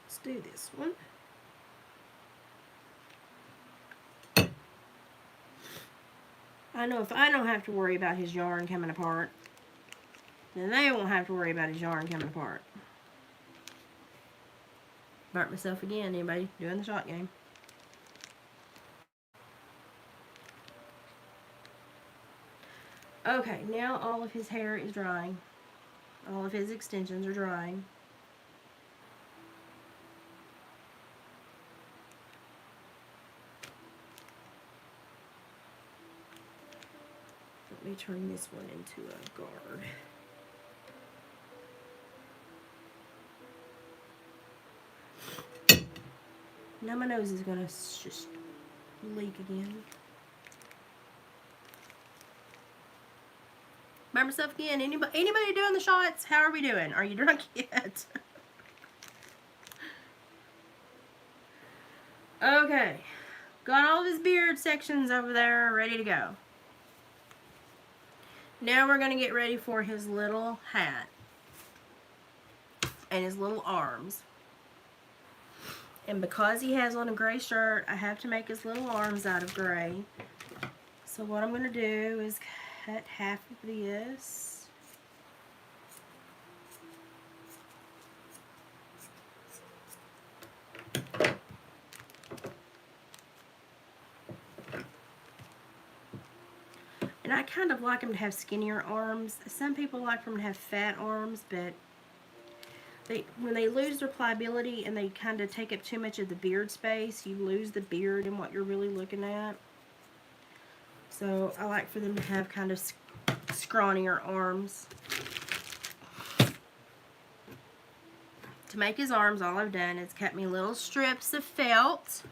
let's do this one. I know if I don't have to worry about his yarn coming apart, then they won't have to worry about his yarn coming apart. Burnt myself again. Anybody doing the shot game? Okay, now all of his hair is drying. All of his extensions are drying. Let me turn this one into a guard. Now my nose is gonna just leak again. By myself again. Anybody doing the shots? How are we doing? Are you drunk yet? Okay. Got all of his beard sections over there ready to go. Now we're going to get ready for his little hat and his little arms. And because he has on a gray shirt, I have to make his little arms out of gray. So what I'm going to do is cut half of this. And I kind of like them to have skinnier arms. Some people like them to have fat arms, but when they lose their pliability and they kind of take up too much of the beard space, you lose the beard and what you're really looking at. So I like for them to have kind of scrawnier arms. To make his arms, all I've done is cut me little strips of felt.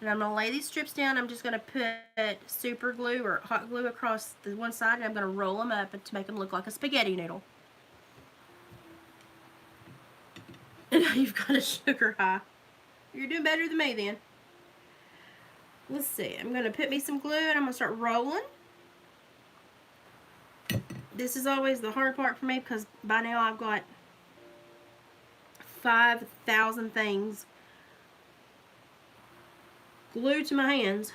And I'm going to lay these strips down. I'm just going to put super glue or hot glue across the one side, and I'm going to roll them up to make them look like a spaghetti noodle. And now you've got a sugar high. You're doing better than me then. Let's see. I'm going to put me some glue, and I'm going to start rolling. This is always the hard part for me because by now I've got 5,000 things glued to my hands.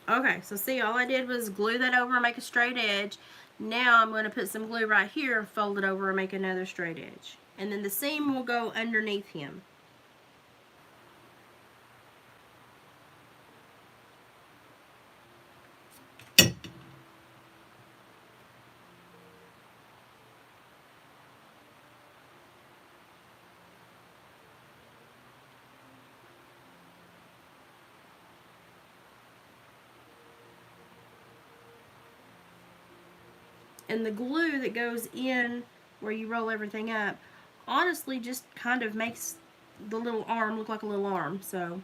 Okay, so see, all I did was glue that over and make a straight edge. Now I'm going to put some glue right here, fold it over and make another straight edge. And then the seam will go underneath him. And the glue that goes in where you roll everything up honestly just kind of makes the little arm look like a little arm. So,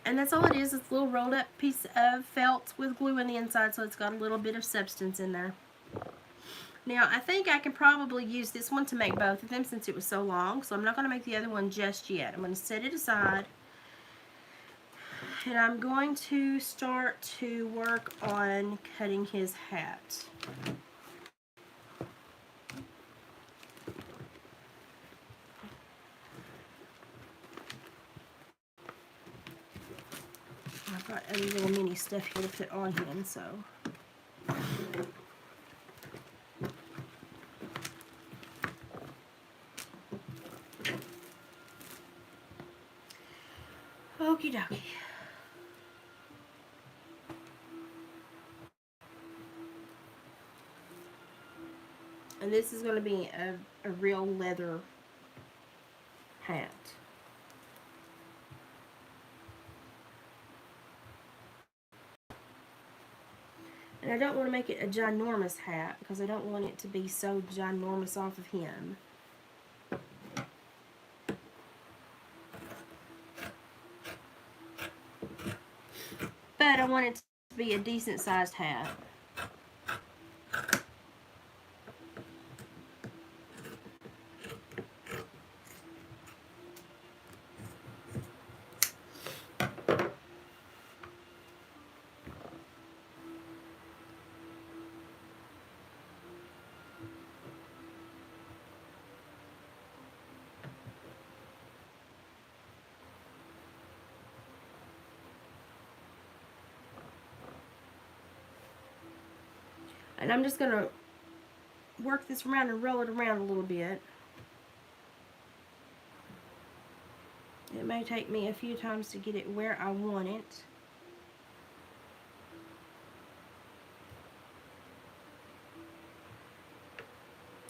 and that's all it is. It's a little rolled up piece of felt with glue in the inside, so it's got a little bit of substance in there. Now I think I can probably use this one to make both of them since it was so long, so I'm not going to make the other one just yet. I'm going to set it aside. And I'm going to start to work on cutting his hat. I've got other little mini stuff here to put on him, so. Okie dokie. And this is going to be a real leather hat. And I don't want to make it a ginormous hat because I don't want it to be so ginormous off of him. But I want it to be a decent sized hat. And I'm just going to work this around and roll it around a little bit. It It may take me a few times to get it where I want it.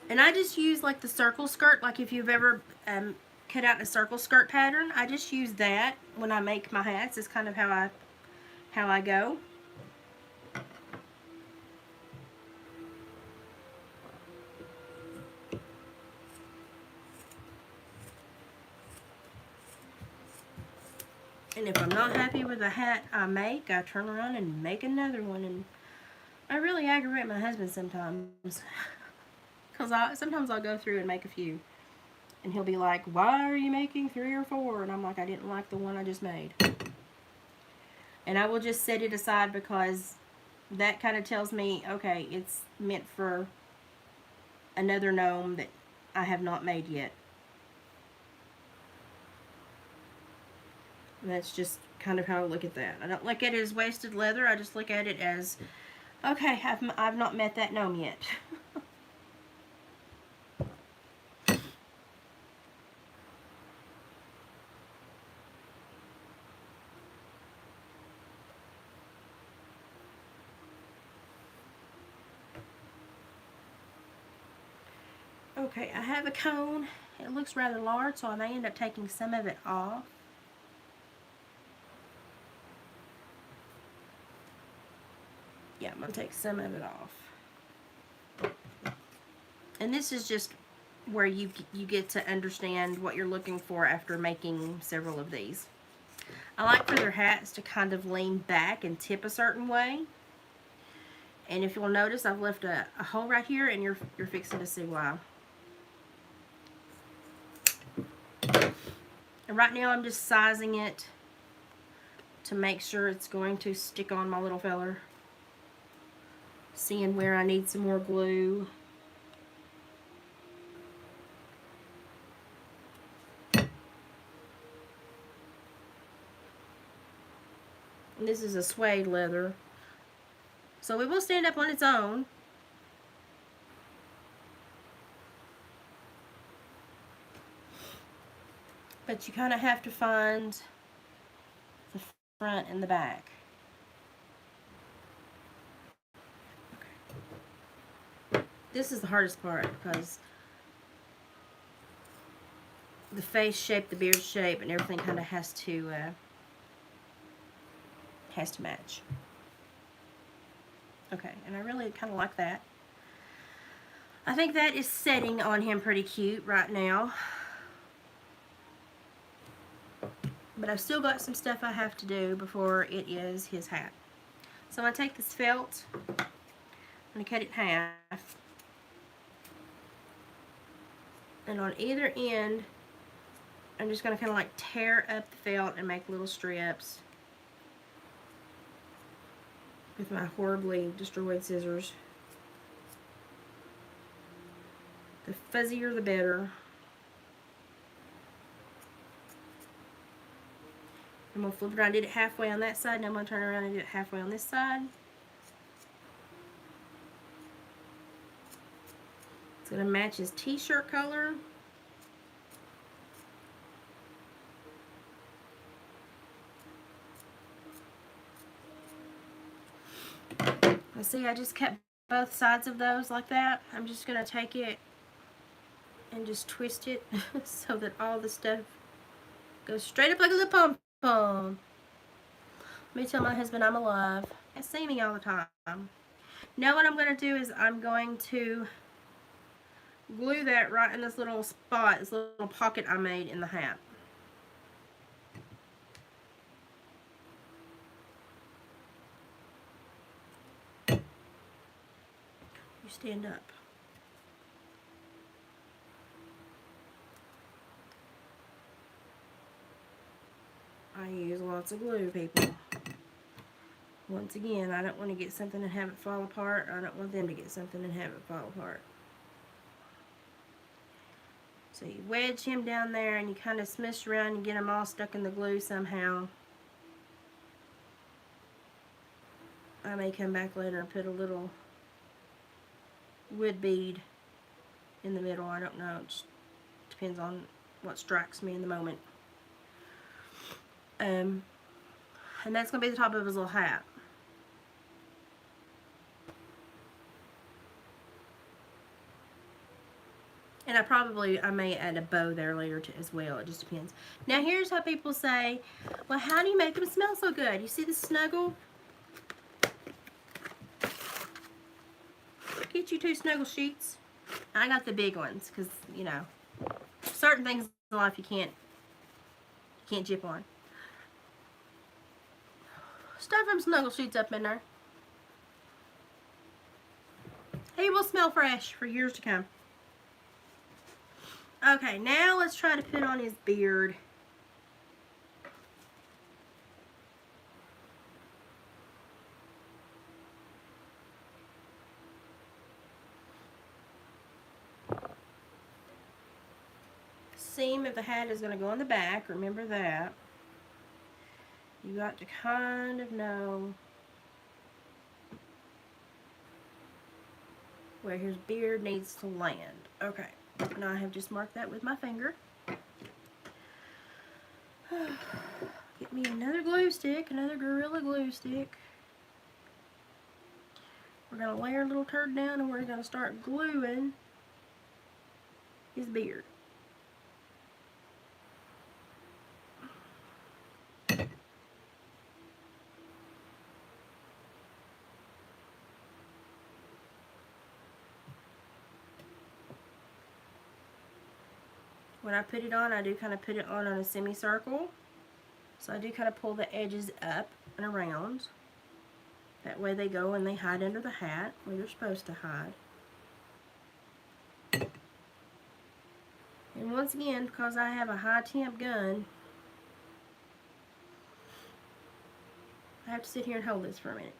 And I just use like the circle skirt, like if you've ever cut out a circle skirt pattern, I just use that when I make my hats. It's kind of how I go. And if I'm not happy with the hat I make, I turn around and make another one. And I really aggravate my husband sometimes. Because sometimes I'll go through and make a few. And he'll be like, why are you making 3 or 4? And I'm like, I didn't like the one I just made. And I will just set it aside because that kind of tells me, okay, it's meant for another gnome that I have not made yet. And that's just kind of how I look at that. I don't look at it as wasted leather. I just look at it as, okay, I've not met that gnome yet. Okay, I have a cone. It looks rather large, so I may end up taking some of it off. Yeah, I'm going to take some of it off. And this is just where you get to understand what you're looking for after making several of these. I like for their hats to kind of lean back and tip a certain way. And if you'll notice, I've left a hole right here, and you're fixing to see why. And right now I'm just sizing it to make sure it's going to stick on my little feller. Seeing where I need some more glue. And this is a suede leather, so it will stand up on its own. But you kind of have to find the front and the back. Okay. This is the hardest part because the face shape, the beard shape, and everything kind of has to match. Okay, and I really kind of like that. I think that is setting on him pretty cute right now. But I've still got some stuff I have to do before it is his hat. So I'm going to take this felt, I'm going to cut it in half. And on either end, I'm just going to kind of like tear up the felt and make little strips with my horribly destroyed scissors. The fuzzier the better. I'm going to flip it around. I did it halfway on that side. Now I'm going to turn around and do it halfway on this side. It's going to match his t-shirt color. Let's see, I just kept both sides of those like that. I'm just going to take it and just twist it so that all the stuff goes straight up like a little pom-pom. Let me tell my husband I'm alive. He see me all the time. Now what I'm going to do is I'm going to glue that right in this little spot, this little pocket I made in the hat. You stand up. I use lots of glue, people. Once again, I don't want to get something and have it fall apart. I don't want them to get something and have it fall apart. So you wedge him down there and you kind of smush around and get them all stuck in the glue somehow. I may come back later and put a little wood bead in the middle. I don't know. It just depends on what strikes me in the moment. And that's going to be the top of his little hat. And I may add a bow there later too, as well. It just depends. Now here's how people say, well, how do you make them smell so good? You see the snuggle? Get you 2 snuggle sheets. I got the big ones because, you know, certain things in life you can't jip on. Stuff them snuggle sheets up in there. He will smell fresh for years to come. Okay, now let's try to put on his beard. Seam of the hat is going to go on the back. Remember that. You got to kind of know where his beard needs to land. Okay, now I have just marked that with my finger. Get me another glue stick, another Gorilla Glue stick. We're going to lay our little turd down and we're going to start gluing his beard. When I put it on, I do kind of put it on a semicircle. So I do kind of pull the edges up and around. That way they go and they hide under the hat where they're supposed to hide. And once again, because I have a high temp gun, I have to sit here and hold this for a minute.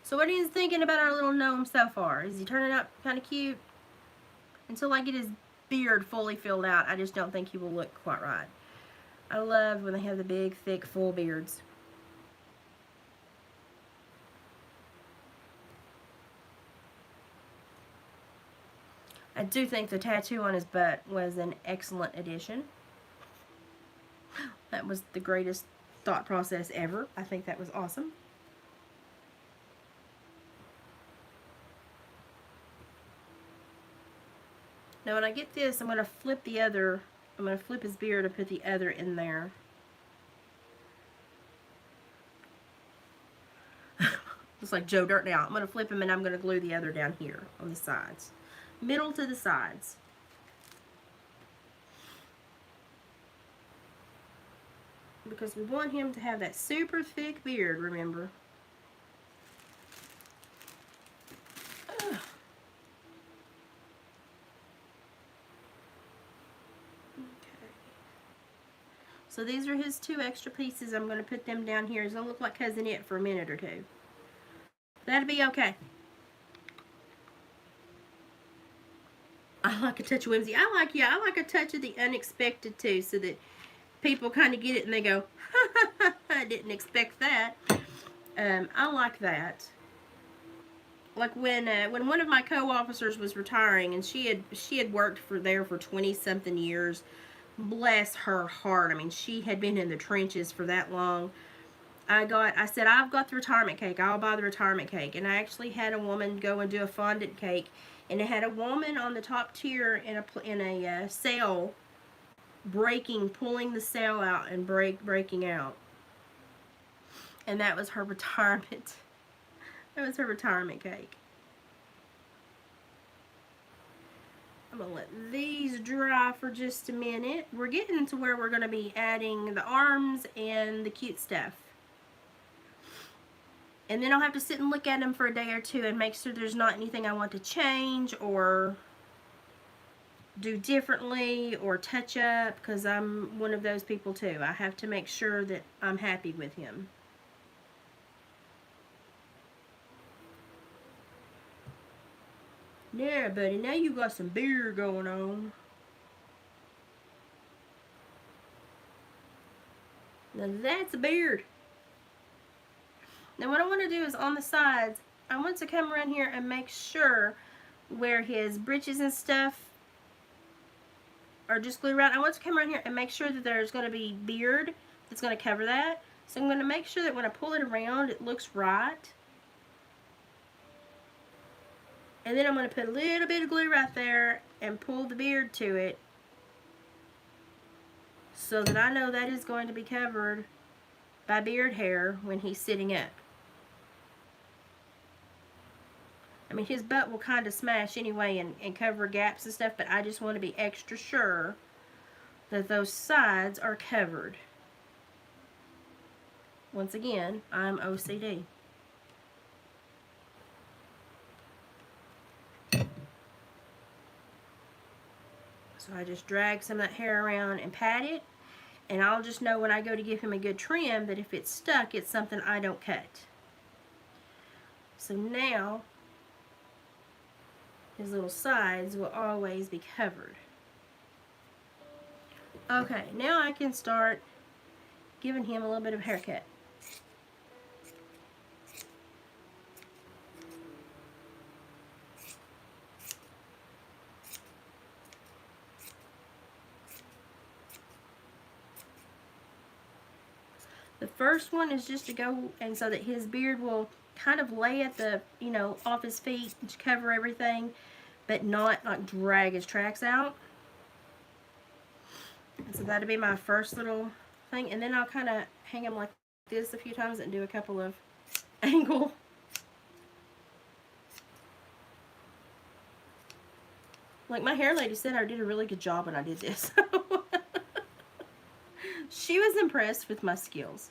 So what are you thinking about our little gnome so far? Is he turning out kind of cute? Until I get his beard fully filled out, I just don't think he will look quite right. I love when they have the big, thick, full beards. I do think the tattoo on his butt was an excellent addition. That was the greatest thought process ever. I think that was awesome. Now when I get this, I'm going to flip the other, I'm going to flip his beard and put the other in there. Looks like Joe Dirt now. I'm going to flip him and I'm going to glue the other down here on the sides. Middle to the sides. Because we want him to have that super thick beard, remember. So these are his 2 extra pieces. I'm going to put them down here. It's going to look like Cousin It for a minute or 2. That'll be okay. I like a touch of whimsy. I like a touch of the unexpected too, so that people kind of get it and they go, I didn't expect that. I like that. Like when one of my co-officers was retiring, and she had worked there for 20-something years. Bless her heart. I mean, she had been in the trenches for that long. I said, I've got the retirement cake. I'll buy the retirement cake. And I actually had a woman go and do a fondant cake. And it had a woman on the top tier in a sail pulling the sail out and breaking out. And that was her retirement. That was her retirement cake. I'm going to let these dry for just a minute. We're getting to where we're going to be adding the arms and the cute stuff. And then I'll have to sit and look at them for a day or 2 and make sure there's not anything I want to change or do differently or touch up, because I'm one of those people too. I have to make sure that I'm happy with him. Yeah, buddy, now you got some beard going on. Now that's a beard. Now what I want to do is on the sides, I want to come around here and make sure where his breeches and stuff are just glued around, I want to come around here and make sure that there's going to be beard that's going to cover that. So I'm going to make sure that when I pull it around, it looks right. And then I'm going to put a little bit of glue right there and pull the beard to it so that I know that is going to be covered by beard hair when he's sitting up. I mean, his butt will kind of smash anyway and cover gaps and stuff, but I just want to be extra sure that those sides are covered. Once again, I'm OCD. So I just drag some of that hair around and pat it, and I'll just know when I go to give him a good trim that if it's stuck, it's something I don't cut. So now, his little sides will always be covered. Okay, now I can start giving him a little bit of a haircut. The first one is just to go, and so that his beard will kind of lay at the, you know, off his feet to cover everything, but not like drag his tracks out. And so that'll be my first little thing, and then I'll kind of hang him like this a few times and do a couple of angle. Like my hair lady said, I did a really good job when I did this. She was impressed with my skills.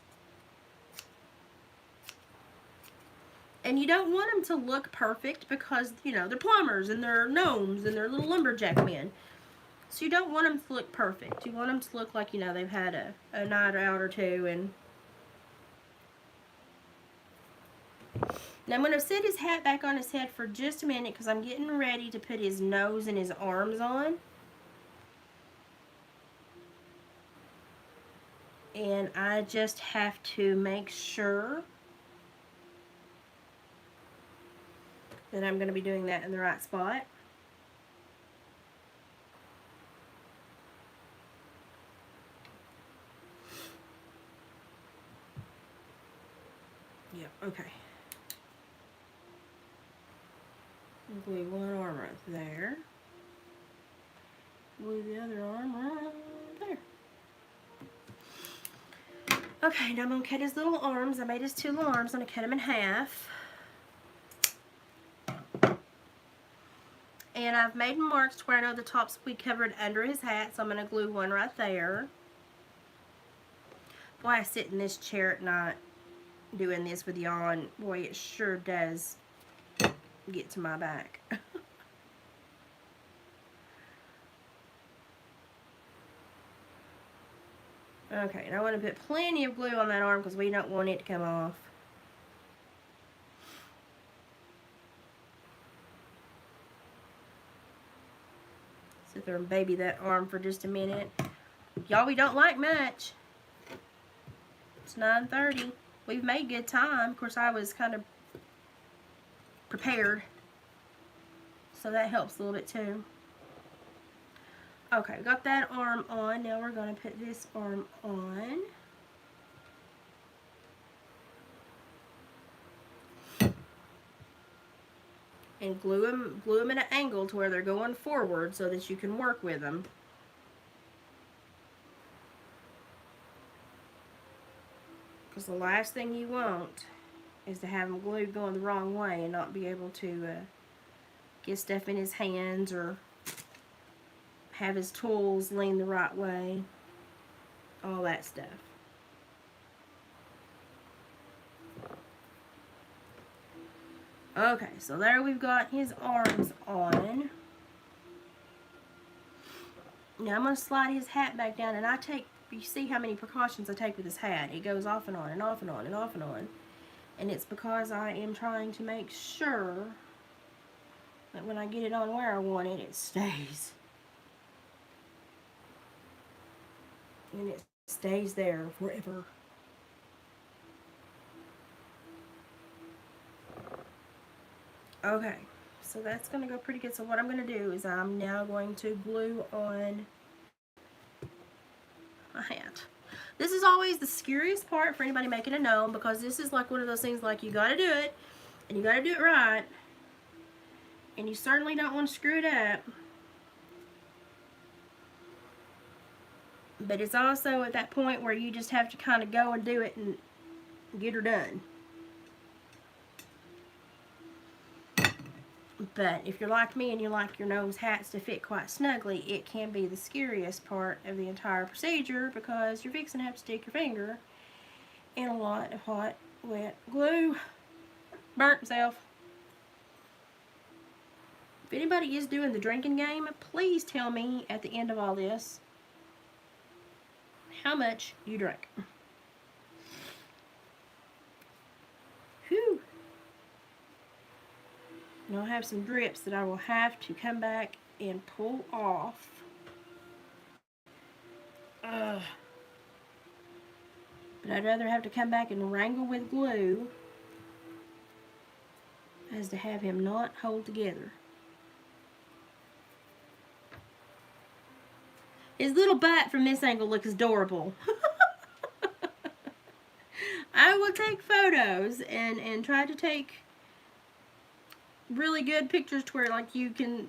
And you don't want them to look perfect because, you know, they're plumbers and they're gnomes and they're little lumberjack men. So you don't want them to look perfect. You want them to look like, you know, they've had a night out or two. And now I'm going to set his hat back on his head for just a minute because I'm getting ready to put his nose and his arms on. And I just have to make sure that I'm going to be doing that in the right spot. Yep, okay. Glue one arm right there. Glue the other arm right there. Okay, now I'm going to cut his little arms. I made his two little arms. I'm going to cut them in half. And I've made marks to where I know the tops will be covered under his hat, so I'm going to glue one right there. Boy, I sit in this chair at night doing this with y'all, and boy, it sure does get to my back. Okay, and I want to put plenty of glue on that arm because we don't want it to come off. Sit there and baby that arm for just a minute. Y'all, we don't like much. It's 9:30. We've made good time. Of course, I was kind of prepared, so that helps a little bit too. Okay, we got that arm on. Now we're going to put this arm on. And glue them at an angle to where they're going forward so that you can work with them. Because the last thing you want is to have them glued going the wrong way and not be able to get stuff in his hands or have his tools lean the right way. All that stuff. Okay, so there we've got his arms on. Now I'm going to slide his hat back down, and I take, you see how many precautions I take with this hat. It goes off and on and off and on and off and on. And it's because I am trying to make sure that when I get it on where I want it, it stays. And it stays there forever. Okay, so that's going to go pretty good. So what I'm going to do is I'm now going to glue on my hat. This is always the scariest part for anybody making a gnome, because this is like one of those things like you got to do it, and you got to do it right, and you certainly don't want to screw it up. But it's also at that point where you just have to kind of go and do it and get her done. But if you're like me and you like your nose hats to fit quite snugly, it can be the scariest part of the entire procedure, because you're fixing to have to stick your finger in a lot of hot, wet glue. Burnt himself. If anybody is doing the drinking game, please tell me at the end of all this how much you drink. Whew. And I'll have some drips that I will have to come back and pull off. But I'd rather have to come back and wrangle with glue as to have him not hold together. His little butt from this angle looks adorable. I will take photos and try to take really good pictures to where like you can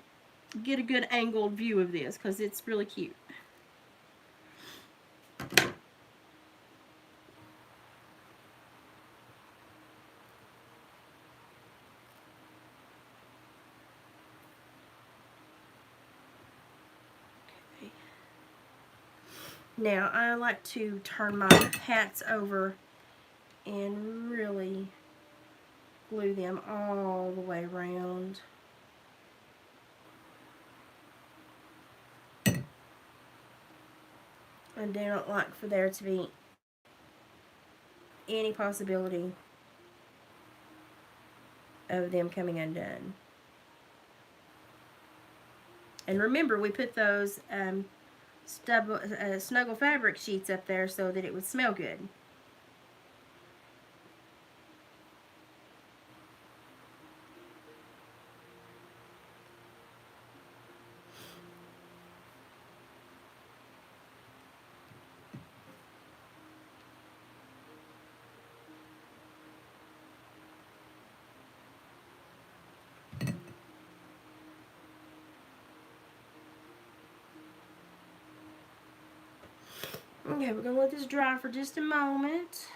get a good angled view of this, because it's really cute. Okay. Now I like to turn my hats over and really glue them all the way around. I do not like for there to be any possibility of them coming undone. And remember, we put those snuggle fabric sheets up there so that it would smell good. Okay, we're going to let this dry for just a moment.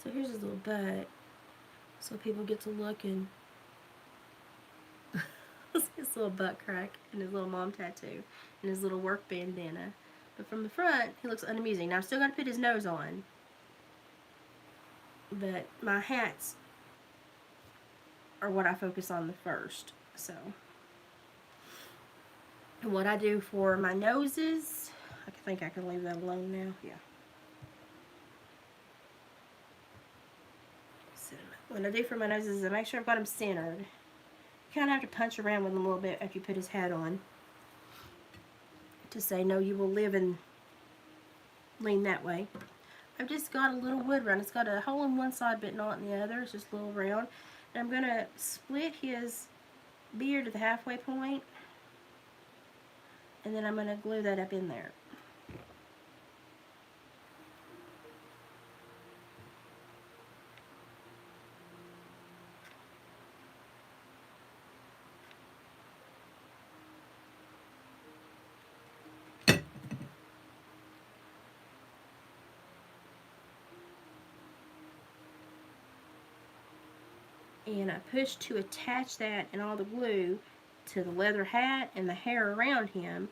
So here's his little butt, so people get to look and his little butt crack and his little mom tattoo and his little work bandana. But from the front, he looks unamusing. Now, I've still got to put his nose on, but my hats are what I focus on the first. So, and what I do for my noses, I think I can leave that alone now. Yeah. So, what I do for my noses is I make sure I've got them centered. You kind of have to punch around with them a little bit after you put his hat on to say, no, you will live and lean that way. I've just got a little wood round. It's got a hole in one side but not in the other. It's just a little round. And I'm going to split his beard to the halfway point, and then I'm going to glue that up in there. And I push to attach that and all the glue to the leather hat and the hair around him,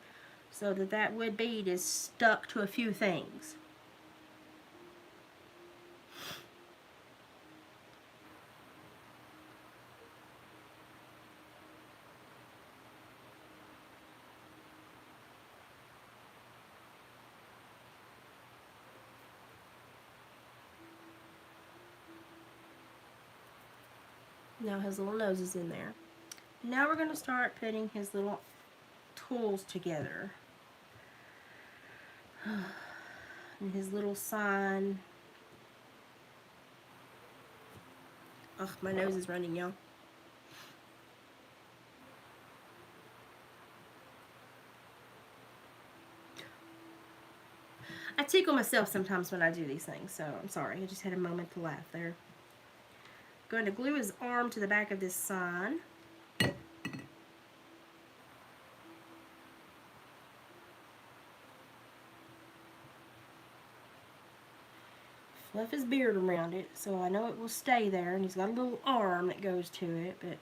so that that wood bead is stuck to a few things. Now his little nose is in there. Now we're going to start putting his little tools together. And his little sign. Ugh, my nose is running, y'all. I tickle myself sometimes when I do these things, so I'm sorry. I just had a moment to laugh there. Going to glue his arm to the back of this sign. Fluff his beard around it, so I know it will stay there, and he's got a little arm that goes to it, but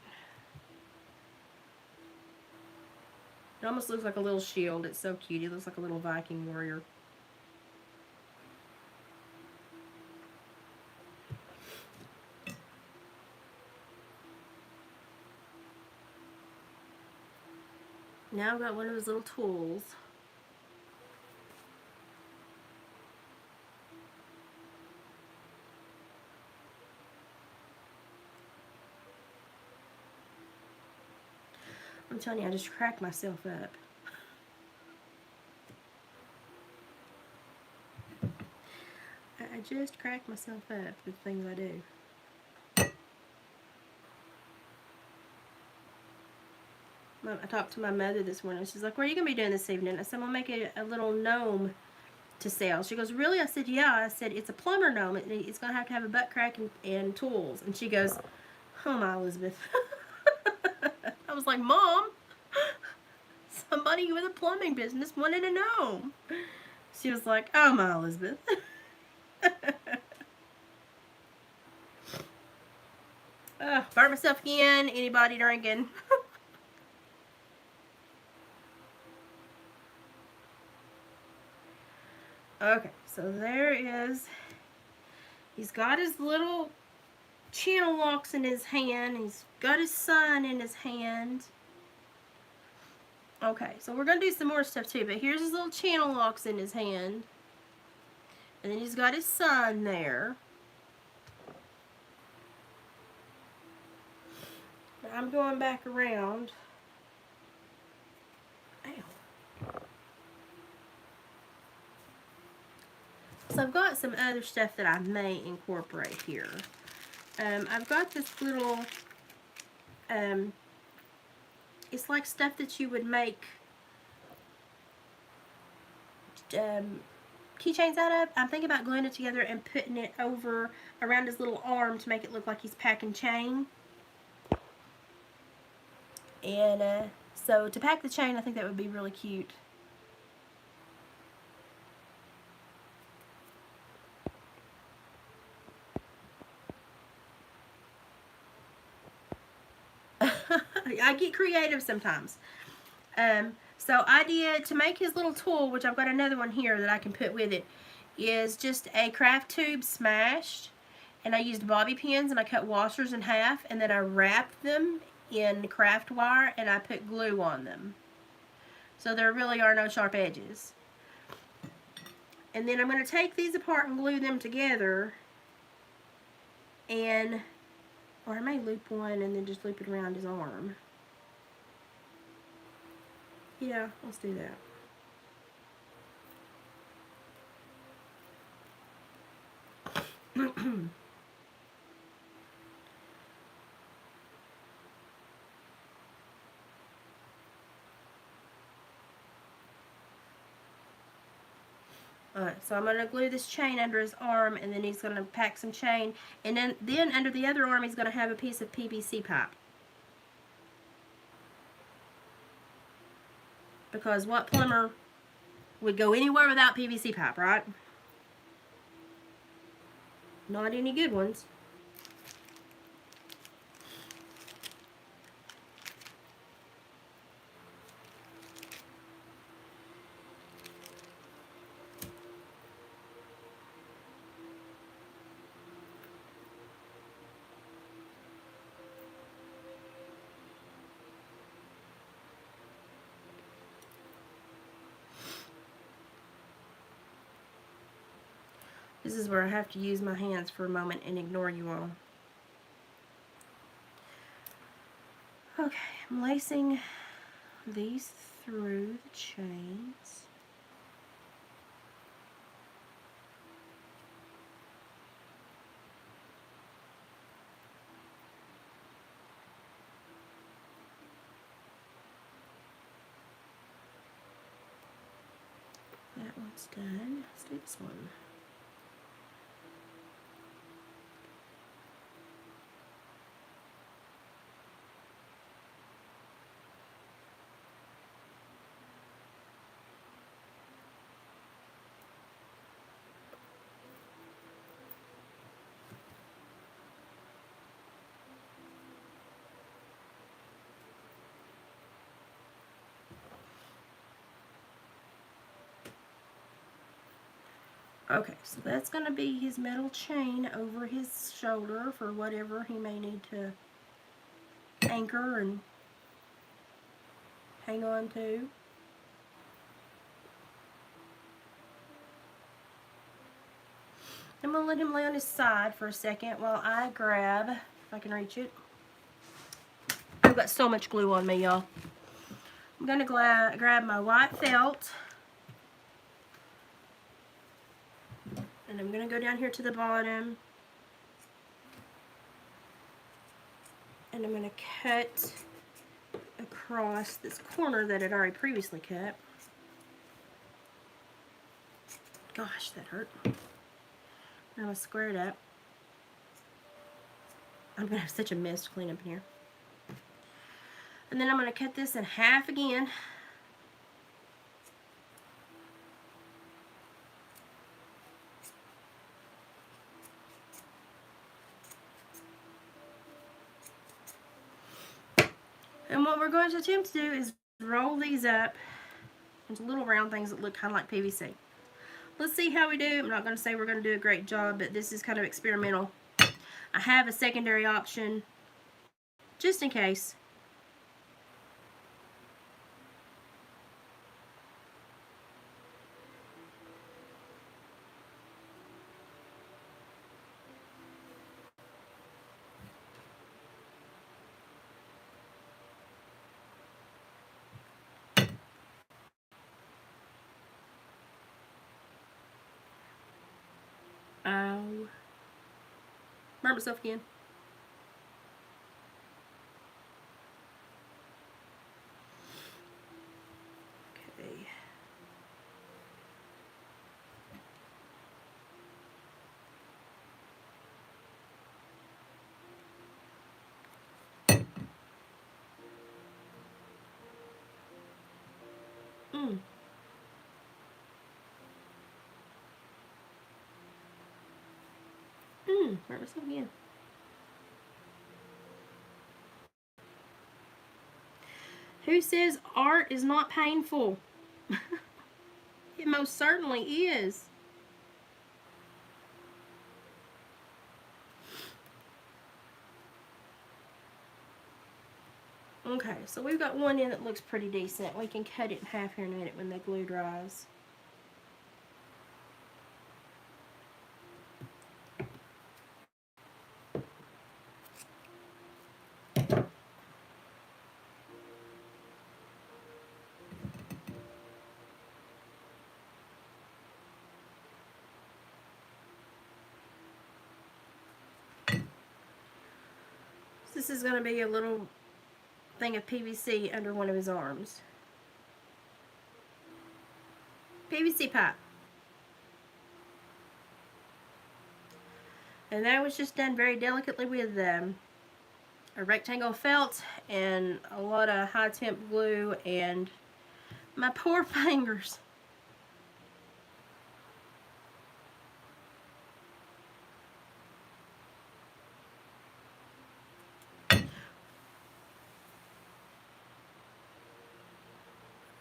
it almost looks like a little shield. It's so cute. He looks like a little Viking warrior. Now I've got one of his little tools. I'm telling you, I just cracked myself up. I just cracked myself up with things I do. I talked to my mother this morning. She's like, what are you going to be doing this evening? I said, I'm going to make a little gnome to sell. She goes, really? I said, yeah. I said, it's a plumber gnome. It's going to have a butt crack and tools. And she goes, oh my Elizabeth. I was like, Mom, somebody with a plumbing business wanted a gnome. She was like, oh my Elizabeth. Burnt myself again. Anybody drinking? Okay, so there is, he's got his little channel locks in his hand. He's got his sign in his hand. Okay, so we're going to do some more stuff too, but here's his little channel locks in his hand. And then he's got his sign there. Now I'm going back around. Ow. So I've got some other stuff that I may incorporate here. I've got this little, it's like stuff that you would make keychains out of. I'm thinking about gluing it together and putting it over around his little arm to make it look like he's packing chain. And so to pack the chain, I think that would be really cute. I get creative sometimes. So idea to make his little tool, which I've got another one here that I can put with it, is just a craft tube smashed, and I used bobby pins and I cut washers in half, and then I wrapped them in craft wire and I put glue on them. So there really are no sharp edges. And then I'm going to take these apart and glue them together, and or I may loop one and then just loop it around his arm. Yeah, let's do that. Alright, so I'm going to glue this chain under his arm, and then he's going to pack some chain, and then under the other arm he's going to have a piece of PVC pipe. Because what plumber would go anywhere without PVC pipe, right? Not any good ones. This is where I have to use my hands for a moment and ignore you all. I'm lacing these through the chains. That one's done. Let's do this one. Okay, so that's going to be his metal chain over his shoulder for whatever he may need to anchor and hang on to. I'm going to let him lay on his side for a second while I grab, if I can reach it. I've got so much glue on me, y'all. I'm going to grab my white felt. And I'm going to go down here to the bottom. And I'm going to cut across this corner that I'd already previously cut. Gosh, that hurt. I'm going to square it up. I'm going to have such a mess to clean up in here. And then I'm going to cut this in half again. And what we're going to attempt to do is roll these up into little round things that look kind of like PVC. Let's see how we do. I'm not going to say we're going to do a great job, but this is kind of experimental. I have a secondary option just in case. Burn myself again. Okay. Burn myself again. Who says art is not painful? It most certainly is. Okay, so we've got one in that looks pretty decent. We can cut it in half here in a minute when the glue dries. This is going to be a little thing of PVC under one of his arms. PVC pipe. And that was just done very delicately with a rectangle felt and a lot of high temp glue and my poor fingers. I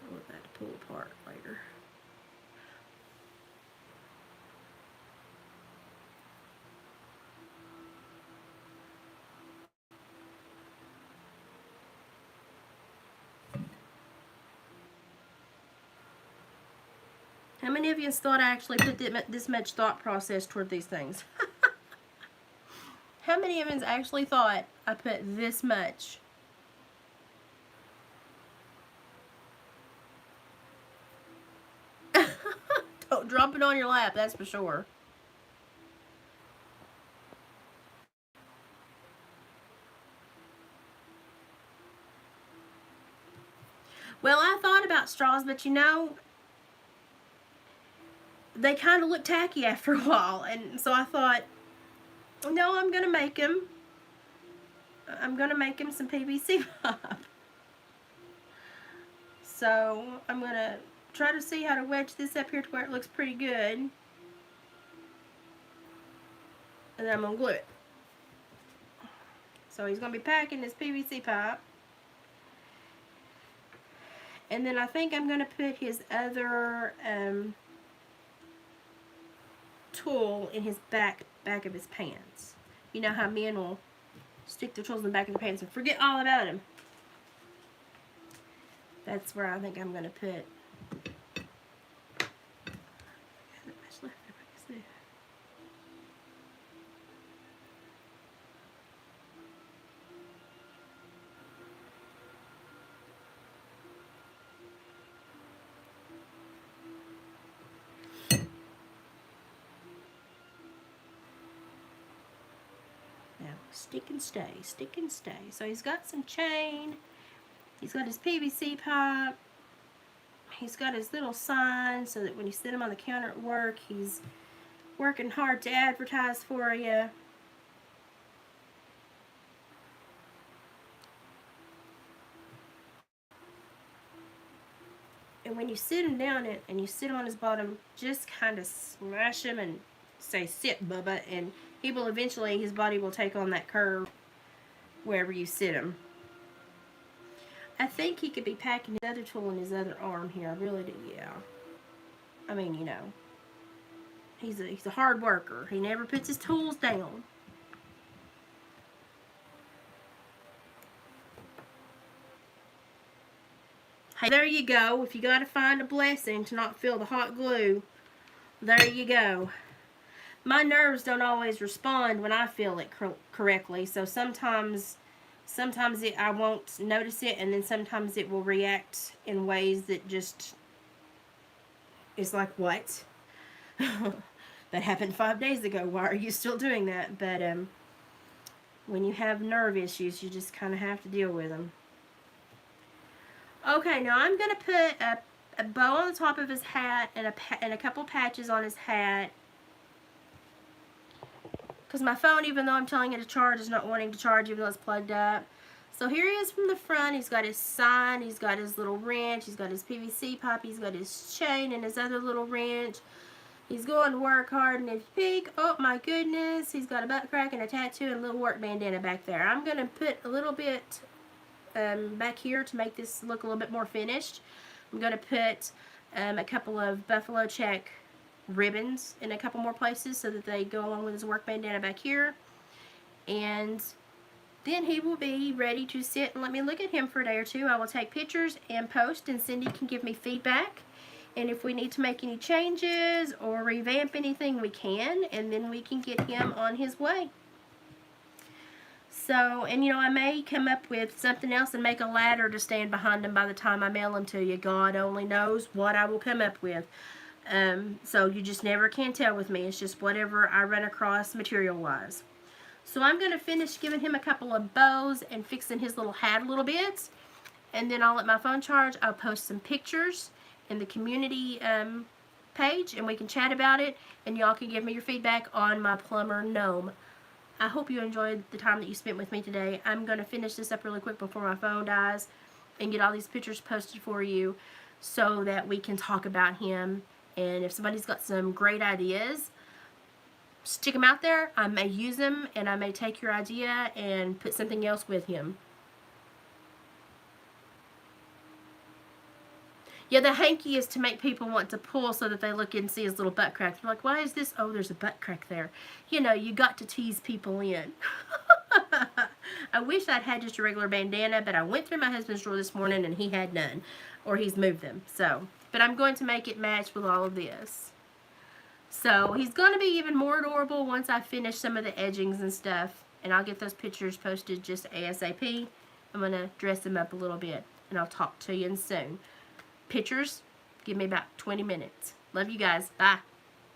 want that to pull apart later. How many of you thought I actually put this much thought process toward these things? How many of you actually thought I put this much Don't drop it on your lap, that's for sure. Well, I thought about straws, but you know, they kind of look tacky after a while, and so I thought, no, I'm gonna make him. I'm gonna make him some PVC pop. So I'm gonna try to see how to wedge this up here to where it looks pretty good, and then I'm gonna glue it. So he's gonna be packing his PVC pipe, and then I think I'm gonna put his other tool in his back of his pants. You know how men will stick their tools in the back of their pants and forget all about them. That's where I think I'm going to put. Now, stick and stay, stick and stay. So he's got some chain. He's got his PVC pipe. He's got his little sign so that when you sit him on the counter at work, he's working hard to advertise for you. And when you sit him down and you sit him on his bottom, just kind of smash him and say, sit, Bubba, and he will eventually, his body will take on that curve wherever you sit him. I think he could be packing his other tool in his other arm here. I really do, yeah. I mean, you know, he's a hard worker. He never puts his tools down. Hey, there you go. If you got to find a blessing to not feel the hot glue, there you go. My nerves don't always respond when I feel it correctly, so sometimes I won't notice it, and then sometimes it will react in ways that just is like, what? That happened 5 days ago. Why are you still doing that? But when you have nerve issues, you just kind of have to deal with them. Okay, now I'm going to put a bow on the top of his hat and a couple patches on his hat. Because my phone, even though I'm telling it to charge, is not wanting to charge even though it's plugged up. So here he is from the front. He's got his sign. He's got his little wrench. He's got his PVC pipe. He's got his chain and his other little wrench. He's going to work hard in his peak. Oh my goodness. He's got a butt crack and a tattoo and a little work bandana back there. I'm going to put a little bit back here to make this look a little bit more finished. I'm going to put a couple of buffalo check ribbons in a couple more places so that they go along with his work bandana back here, and then he will be ready to sit and let me look at him for a day or two. I will take pictures and post, and Cindy can give me feedback, and if we need to make any changes or revamp anything, we can, and then we can get him on his way. So, and you know, I may come up with something else and make a ladder to stand behind him by the time I mail him to you. God only knows what I will come up with. So you just never can tell with me. It's just whatever I run across material-wise. So I'm going to finish giving him a couple of bows and fixing his little hat a little bit. And then I'll let my phone charge. I'll post some pictures in the community page, and we can chat about it. And y'all can give me your feedback on my plumber gnome. I hope you enjoyed the time that you spent with me today. I'm going to finish this up really quick before my phone dies and get all these pictures posted for you so that we can talk about him. And if somebody's got some great ideas, stick them out there. I may use them, and I may take your idea and put something else with him. Yeah, the hanky is to make people want to pull so that they look and see his little butt crack. They're like, why is this? Oh, there's a butt crack there. You know, you got to tease people in. I wish I'd had just a regular bandana, but I went through my husband's drawer this morning and he had none. Or he's moved them. So, but I'm going to make it match with all of this. So, he's going to be even more adorable once I finish some of the edgings and stuff. And I'll get those pictures posted just ASAP. I'm going to dress him up a little bit. And I'll talk to you soon. Pictures, give me about 20 minutes. Love you guys. Bye.